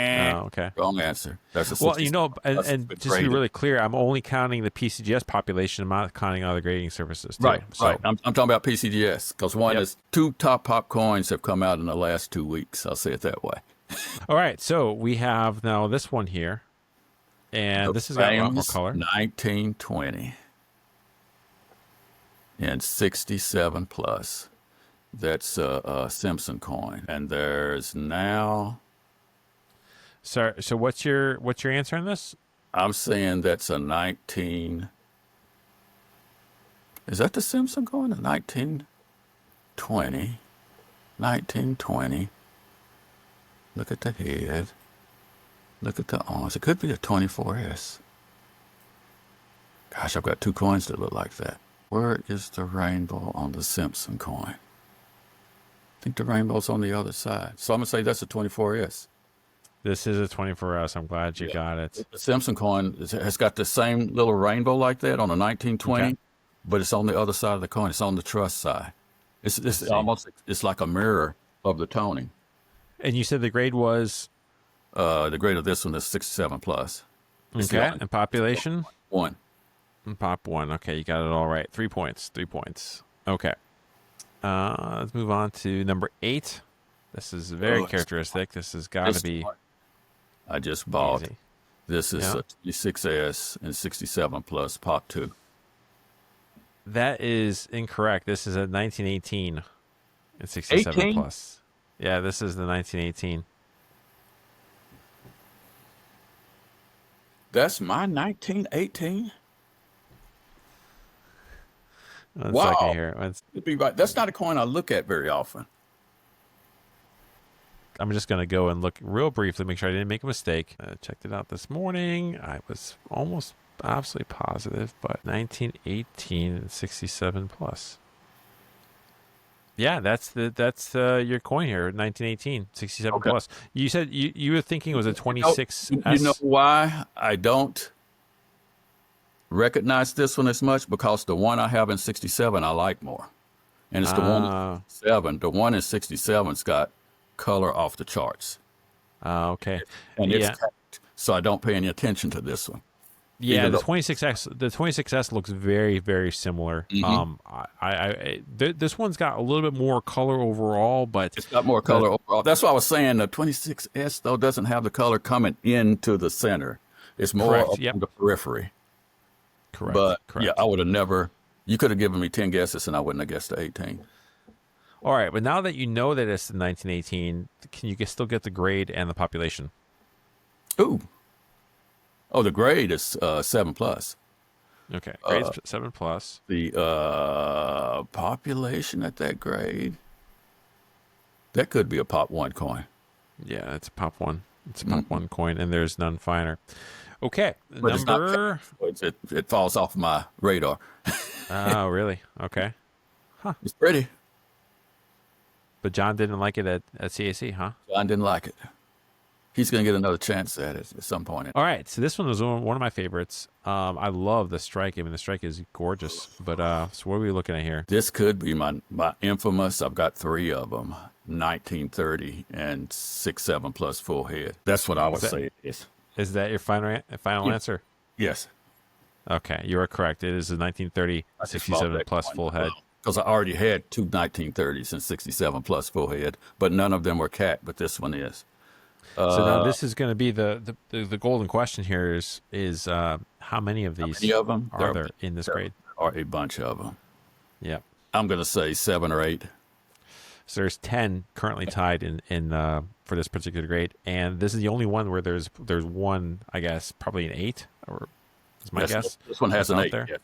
okay. Wrong answer. That's a Well, 67. and just to be really clear, I'm only counting the PCGS population. I'm not counting other grading services. Too. Right, So, right. I'm talking about PCGS because one is 2 top pop coins have come out in the last 2 weeks. I'll say it that way. all right. So we have now this one here, and this has got a lot more Famous color. 1920 and 67 plus. That's a Simpson coin, and there's now. So what's your answer on this? I'm saying that's a 19. Is that the Simpson coin? A 1920. 1920. Look at the head. Look at the arms. It could be a 24S. Gosh, I've got 2 coins that look like that. Where is the rainbow on the Simpson coin? I think the rainbow's on the other side. So I'm going to say that's a 24S. This is a 24S. I'm glad you got it. The Simpson coin has got the same little rainbow like that on a 1920, Okay. but it's on the other side of the coin. It's on the trust side. It's almost, it's like a mirror of the Tony. And you said the grade was The grade of this one is 67 plus. It's the okay, only and population. 1. And pop 1. Okay, you got it all right. 3 points. 3 points. Okay. Let's move on to number 8. This is very characteristic. This has got to be I just bought. easy. This is Yeah. a 26S and 67 plus pop 2. That is incorrect. This is a 1918 and 67 18? plus. Yeah, this is the 1918. That's my 1918? One Wow. second here. You'd be right. That's not a coin I look at very often. I'm just going to go and look real briefly, make sure I didn't make a mistake. I checked it out this morning. I was almost absolutely positive, but 1918 and 67 plus. Yeah, that's your coin here, 1918, 67 Okay. plus. You said you were thinking it was a 26S. You know why I don't recognize this one as much? Because the one I have in 67 I like more. And it's the one in 67. The one in 67's got color off the charts. Okay. And Yeah. it's tacked, so I don't pay any attention to this one. Yeah, Either the the- 26S looks very, very similar. This one's got a little bit more color overall, but It's got more color overall. That's what I was saying. The 26S, though, doesn't have the color coming into the center. It's more Correct, up yep. on the periphery. correct. But, correct. yeah, I would have never... You could have given me 10 guesses, and I wouldn't have guessed the 18. All right, but now that you know that it's the 1918, can you still get the grade and the population? Ooh. Oh, the grade is 7 plus. Okay, grade's 7 plus. The population at that grade, That could be a Pop 1 coin. Yeah, it's a Pop 1. It's a Pop 1 coin, and there's none finer. Okay, But it's not number... it falls off my radar. Oh, really? Okay. It's pretty. But John didn't like it at CAC, huh? John didn't like it. He's going to get another chance at it at some point. All right, so this one was one of my favorites. I love the strike. I mean, the strike is gorgeous. But so what are we looking at here? This could be my infamous. I've got 3 of them, 1930 and 6.7 plus full head. That's what I would say it is. Is that your final answer? Yes. Okay, you are correct. It is a 1930 67 plus full head. Because I already had 2 1930s and 67 plus full head, but none of them were cat, but this one is. So now this is going to be the golden question here is how many of these are there in this grade? There are a bunch of them. Yeah. I'm going to say 7 or 8. So there's 10 currently tied in for this particular grade, and this is the only one where there's one, I guess, probably an 8, or is my guess. This one has an 8 there. Yes.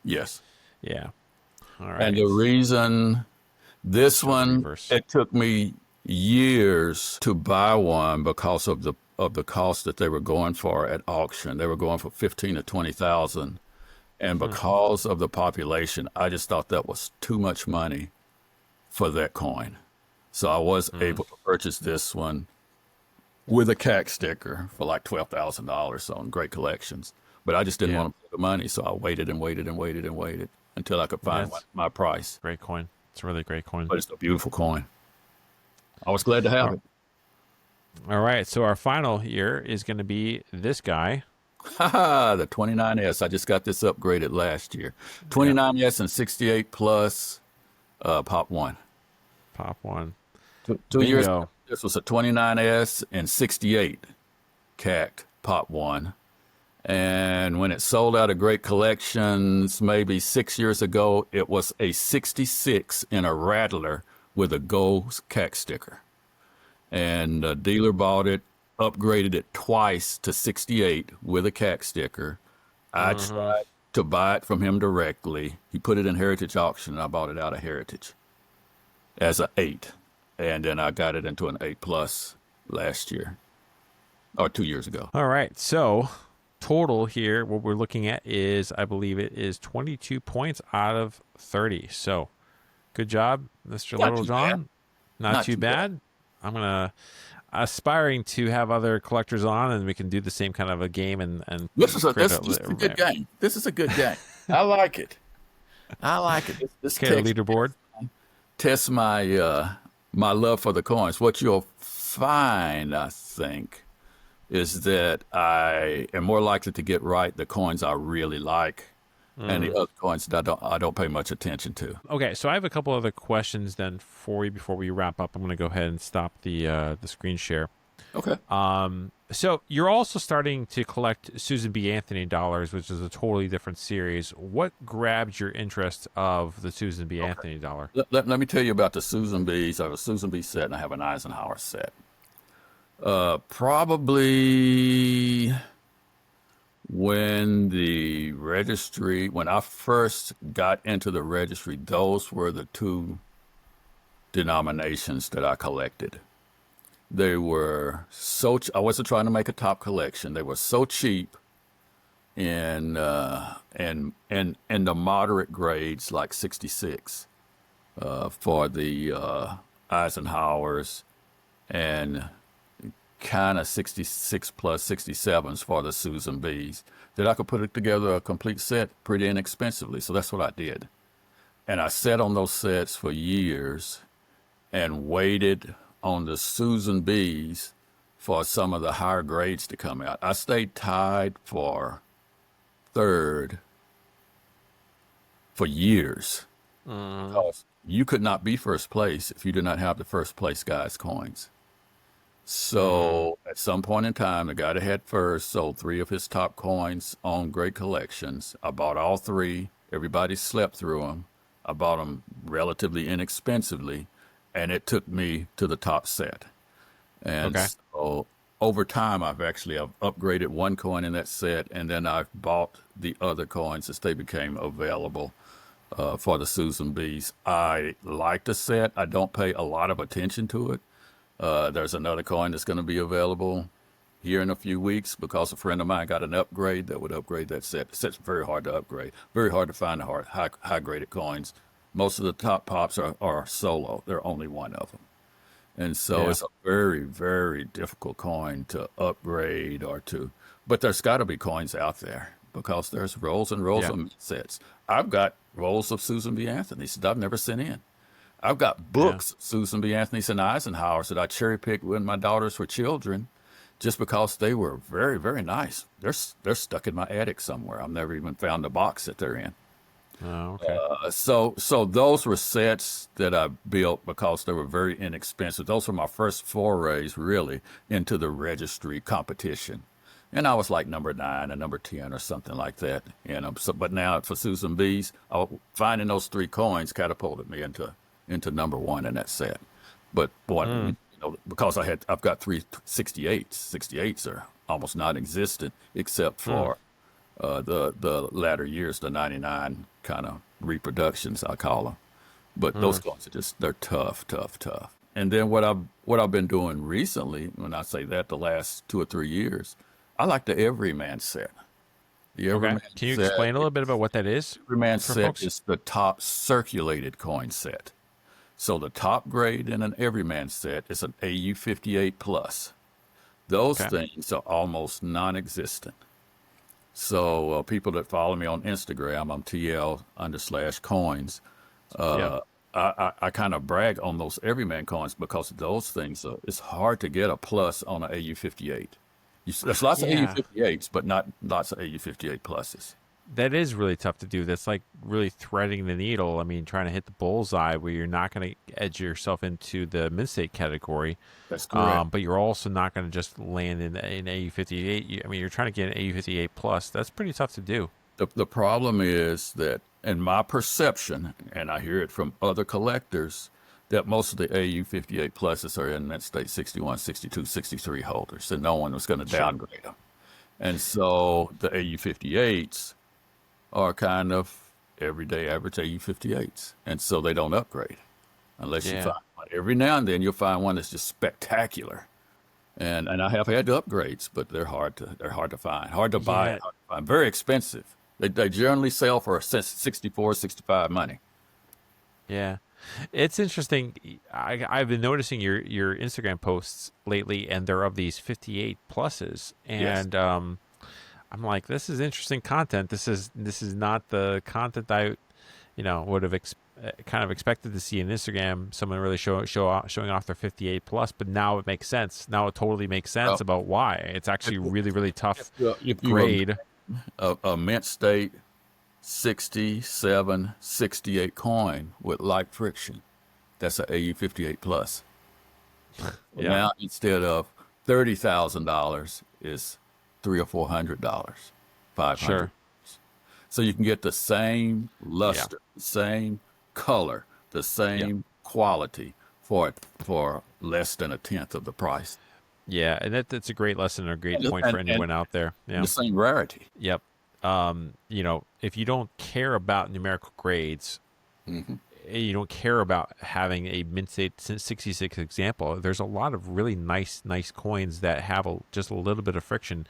Yes. Yeah. All right. And the reason this one, it took me years to buy one because of the cost that they were going for at auction. They were going for 15 to 20,000, and because of the population, I just thought that was too much money for that coin. So I was able to purchase this one with a CAC sticker for like $12,000 on Great Collections. But I just didn't want to pay the money, so I waited and waited and waited and waited until I could find my price. Great coin. It's a really great coin. But it's a beautiful coin. I was glad to have it. All right, so our final here is going to be this guy. The 29S. I just got this upgraded last year. 29S and 68 plus Pop 1. Pop 1. 2 years ago, this was a 29S and 68 CAC Pop 1. And when it sold out of Great Collections maybe 6 years ago, it was a 66 in a rattler with a gold CAC sticker. And the dealer bought it, upgraded it twice to 68 with a CAC sticker. I tried to buy it from him directly. He put it in Heritage Auction, and I bought it out of Heritage as an 8. And then I got it into an 8 plus last year, or 2 years ago. All right, so total here, what we're looking at is, I believe it is 22 points out of 30. So good job, Mr. Littlejohn. Not too bad. I'm aspiring to have other collectors on, and we can do the same kind of a game. And this is a good game. This is a good game. I like it. I like it. This leaderboard. Test my my love for the coins. What you'll find, I think, is that I am more likely to get right the coins I really like, and the other coins that I don't pay much attention to. Okay, so I have a couple other questions then for you before we wrap up. I'm going to go ahead and stop the screen share. Okay. So you're also starting to collect Susan B. Anthony dollars, which is a totally different series. What grabbed your interest of the Susan B. Anthony dollar? Let me tell you about the Susan B's. I have a Susan B. set, and I have an Eisenhower set. Probably when the registry, when I first got into the registry, those were the 2 denominations that I collected. They were so, I wasn't trying to make a top collection. They were so cheap in the moderate grades, like 66, for the Eisenhowers, and kind of 66 plus 67s for the Susan B's, that I could put it together a complete set pretty inexpensively. So that's what I did. And I sat on those sets for years and waited on the Susan B's for some of the higher grades to come out. I stayed tied for 3rd for years because you could not be first place if you did not have the first place guy's coins. So at some point in time, the guy that had first sold 3 of his top coins on Great Collections. I bought all 3. Everybody slept through them. I bought them relatively inexpensively, and it took me to the top set. And so over time, I've upgraded 1 coin in that set, and then I've bought the other coins as they became available. for the Susan B's. I like the set. I don't pay a lot of attention to it. There's another coin that's going to be available here in a few weeks because a friend of mine got an upgrade that would upgrade that set. The set's very hard to upgrade, very hard to find the high graded coins. Most of the top pops are solo. They're only one of them. And so it's a very, very difficult coin to upgrade but there's got to be coins out there because there's rolls and rolls of sets. I've got rolls of Susan B. Anthony's that I've never sent in. I've got books of Susan B. Anthony's and Eisenhower's that I cherry picked when my daughters were children just because they were very, very nice. They're stuck in my attic somewhere. I've never even found the box that they're in. Oh, okay. So those were sets that I built because they were very inexpensive. Those were my first forays, really, into the registry competition. And I was like number 9 and number 10 or something like that. But now for Susan B's, finding those 3 coins catapulted me into number 1 in that set. But boy, because I've got 3 68s. 68s are almost non-existent except for the latter years, the 99 kind of reproductions, I call them. But those coins are they're tough. And then what I've been doing recently, when I say that, the last 2 or 3 years, I like the Everyman set. The Everyman Can you explain a little bit about what that is? Everyman set is the top circulated coin set. So the top grade in an Everyman set is an AU58 plus. Those things are almost non-existent. So people that follow me on Instagram, I'm TL_coins. I kind of brag on those Everyman coins because those things, it's hard to get a plus on an AU58. There's lots of AU58s, but not lots of AU58 pluses. That is really tough to do. That's like really threading the needle. I mean, trying to hit the bullseye where you're not going to edge yourself into the mid-state category. That's correct. But you're also not going to just land in AU58. I mean, you're trying to get an AU58 plus. That's pretty tough to do. The problem is that, in my perception, and I hear it from other collectors, that most of the AU58 pluses are in that state 61, 62, 63 holders, and no one was going to downgrade them. And so the AU58s are kind of everyday average AU58s, and so they don't upgrade unless you find one. Every now and then you'll find one that's just spectacular, and I have had upgrades, but they're hard to find, hard to buy, hard to find, very expensive. They generally sell for 64, 65 money. Yeah. It's interesting. I've been noticing your Instagram posts lately, and they're of these 58 pluses, and I'm like, this is interesting content. This is not the content I, would have kind of expected to see in Instagram. Someone really showing off their 58 plus, but now it makes sense. Now it totally makes sense about why it's actually really, really tough grade. A mint state 67, 68 coin with light friction, that's an AU58 plus. Now instead of $30,000 is $300 or $400, $500. Sure. So you can get the same luster, the same color, the same quality for less than a tenth of the price. Yeah, and that's a great lesson, a great point for anyone out there. Yeah, the same rarity. Yep. If you don't care about numerical grades, you don't care about having a mint state 66 example. There's a lot of really nice coins that have just a little bit of friction,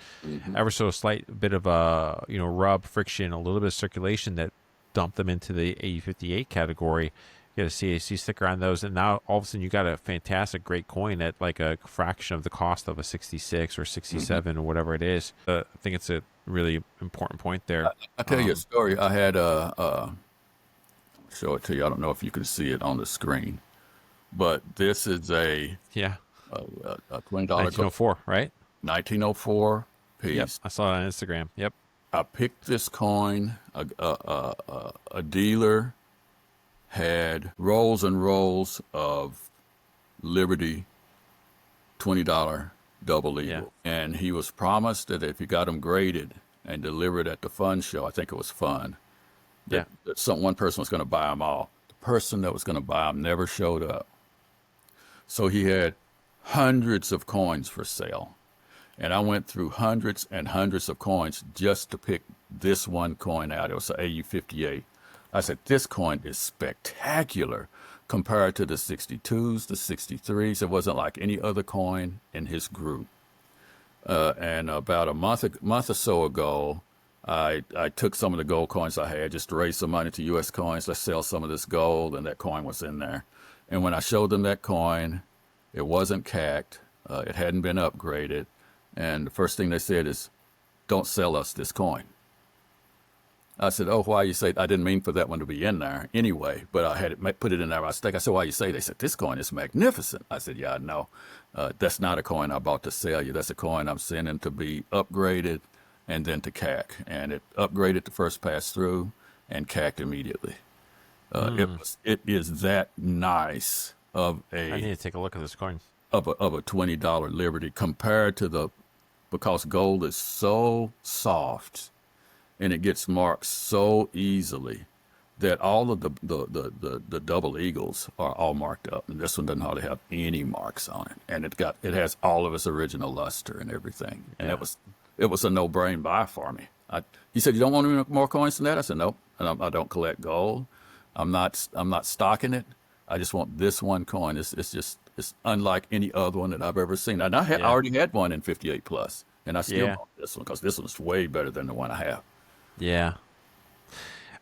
ever so slight bit of a rub, friction, a little bit of circulation that dump them into the AU58 category. You get a CAC sticker on those, and now all of a sudden you got a fantastic, great coin at like a fraction of the cost of a 66 or 67 or whatever it is. I think it's a really important point there. I'll tell you a story. I had show it to you. I don't know if you can see it on the screen, but this is a $20 1904, right? 1904 piece. Yep, I saw it on Instagram. Yep. I picked this coin. A dealer had rolls and rolls of Liberty $20 double eagle, and he was promised that if he got them graded and delivered at the fun show, I think it was fun, that one person was going to buy them all. The person that was going to buy them never showed up. So he had hundreds of coins for sale. And I went through hundreds and hundreds of coins just to pick this one coin out. It was an AU58. I said, this coin is spectacular compared to the 62s, the 63s. It wasn't like any other coin in his group. And about a month or so ago, I took some of the gold coins I had just to raise some money to U.S. coins. Let's sell some of this gold, and that coin was in there. And when I showed them that coin, it wasn't cacked. It hadn't been upgraded. And the first thing they said is, don't sell us this coin. I said, oh, why you say? I didn't mean for that one to be in there anyway, but I had it put it in there by mistake. I said, why you say? They said, this coin is magnificent. I said, yeah, I know. That's not a coin I bought to sell you. That's a coin I'm sending to be upgraded and then to CAC. And it upgraded the first pass through and CAC'd immediately. It is that nice of a. I need to take a look at this coin. Of a $20 Liberty compared to because gold is so soft and it gets marked so easily that all of the double eagles are all marked up, and this one doesn't hardly have any marks on it, and it has all of its original luster and everything, and it was a no-brain buy for me. He said, you don't want any more coins than that? I said, nope, and I don't collect gold. I'm not stocking it. I just want this one coin. It's unlike any other one that I've ever seen. And I already had one in 58 plus, and I still want this one because this one's way better than the one I have. Yeah.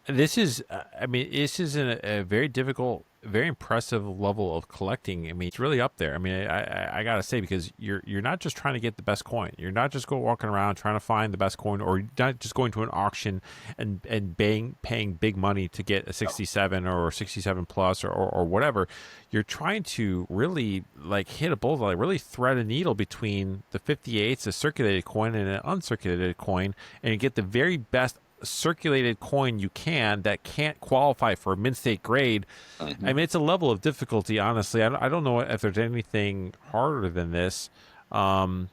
This is, this is a very difficult, very impressive level of collecting. I mean, it's really up there. I mean, I gotta say, because you're not just trying to get the best coin. You're not just walking around trying to find the best coin, or you're not just going to an auction and paying big money to get a 67 or 67 plus or whatever. You're trying to really hit a bullseye, really thread a needle between the 58s, a circulated coin, and an uncirculated coin, and get the very best circulated coin you can that can't qualify for a mint state grade. I mean, it's a level of difficulty, honestly. I don't know if there's anything harder than this. Some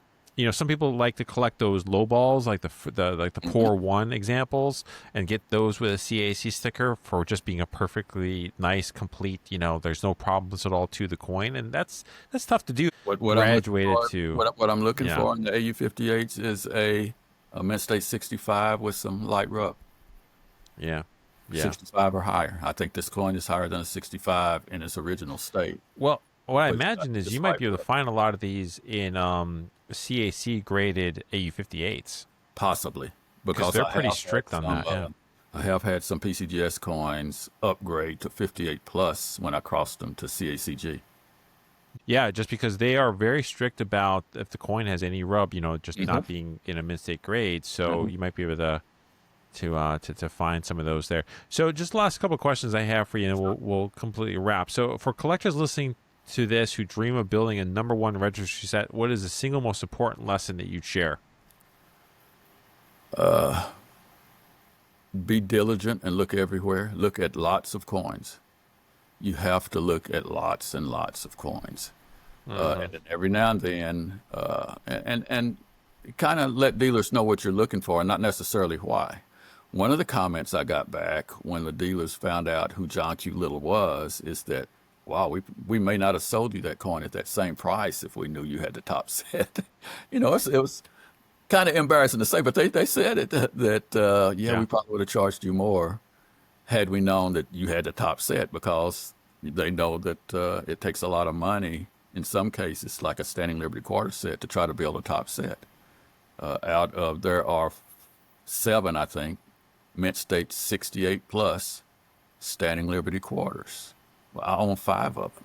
people like to collect those low balls, like the Pour One examples, and get those with a CAC sticker for just being a perfectly nice, complete, there's no problems at all to the coin, and that's tough to do. What I'm looking for in the AU58s is a mint state 65 with some light rub. Yeah. 65 or higher. I think this coin is higher than a 65 in its original state. Well, what I imagine is you might be able to find a lot of these in CAC graded AU58s. Possibly. Because they're pretty strict on that. Yeah. I have had some PCGS coins upgrade to 58 plus when I crossed them to CACG. Yeah, just because they are very strict about if the coin has any rub, just not being in a mint state grade. So you might be able to find some of those there. So just the last couple of questions I have for you, and we'll completely wrap. So for collectors listening to this who dream of building a number one registry set, what is the single most important lesson that you'd share? Be diligent and look everywhere. Look at lots of coins. You have to look at lots and lots of coins. And then every now and then, and kind of let dealers know what you're looking for and not necessarily why. One of the comments I got back when the dealers found out who John Q. Little was is that, wow, we may not have sold you that coin at that same price if we knew you had the top set. It was kind of embarrassing to say, but they said it, that we probably would have charged you more had we known that you had the top set, because they know that it takes a lot of money in some cases, like a Standing Liberty quarter set, to try to build a top set. There are 7, I think, mint state 68 plus Standing Liberty quarters. Well, I own 5 of them.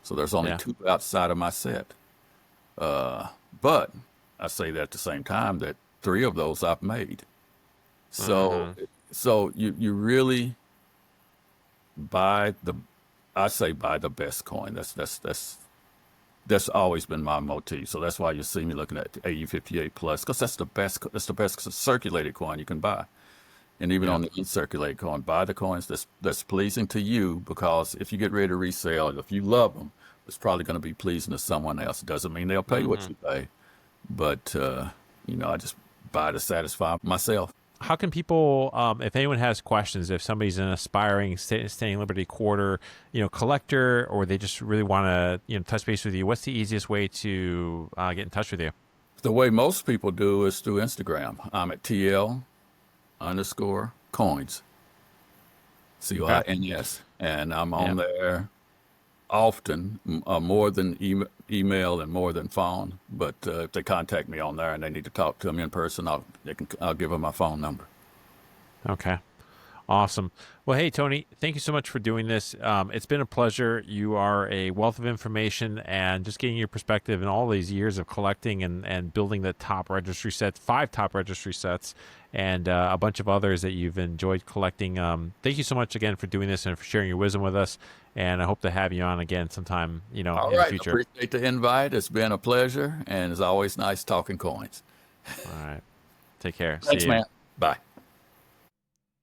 So there's only 2 outside of my set. But I say that at the same time that 3 of those I've made. So So you really buy the best coin. That's always been my motif. So that's why you see me looking at the AU58 plus, because that's the best circulated coin you can buy. And even on the uncirculated coin, buy the coins that's pleasing to you, because if you get ready to resell, if you love them, it's probably going to be pleasing to someone else. It doesn't mean they'll pay what you pay, but I just buy to satisfy myself. How can people, if anyone has questions, if somebody's an aspiring Standing Liberty quarter, collector, or they just really want to, touch base with you, what's the easiest way to get in touch with you? The way most people do is through Instagram. I'm at TL_coins. Okay. Coins, and I'm Yeah. on there often, more than email and more than phone. But if they contact me on there and they need to talk to me in person, I'll give them my phone number. Okay. Awesome. Well, hey, Tony, thank you so much for doing this. It's been a pleasure. You are a wealth of information and just getting your perspective in all these years of collecting and building the top registry sets, 5 top registry sets, and a bunch of others that you've enjoyed collecting. Thank you so much again for doing this and for sharing your wisdom with us. And I hope to have you on again sometime, All in the right. future. Appreciate the invite. It's been a pleasure, and it's always nice talking coins. All right. Take care. See Thanks, you. man. Bye.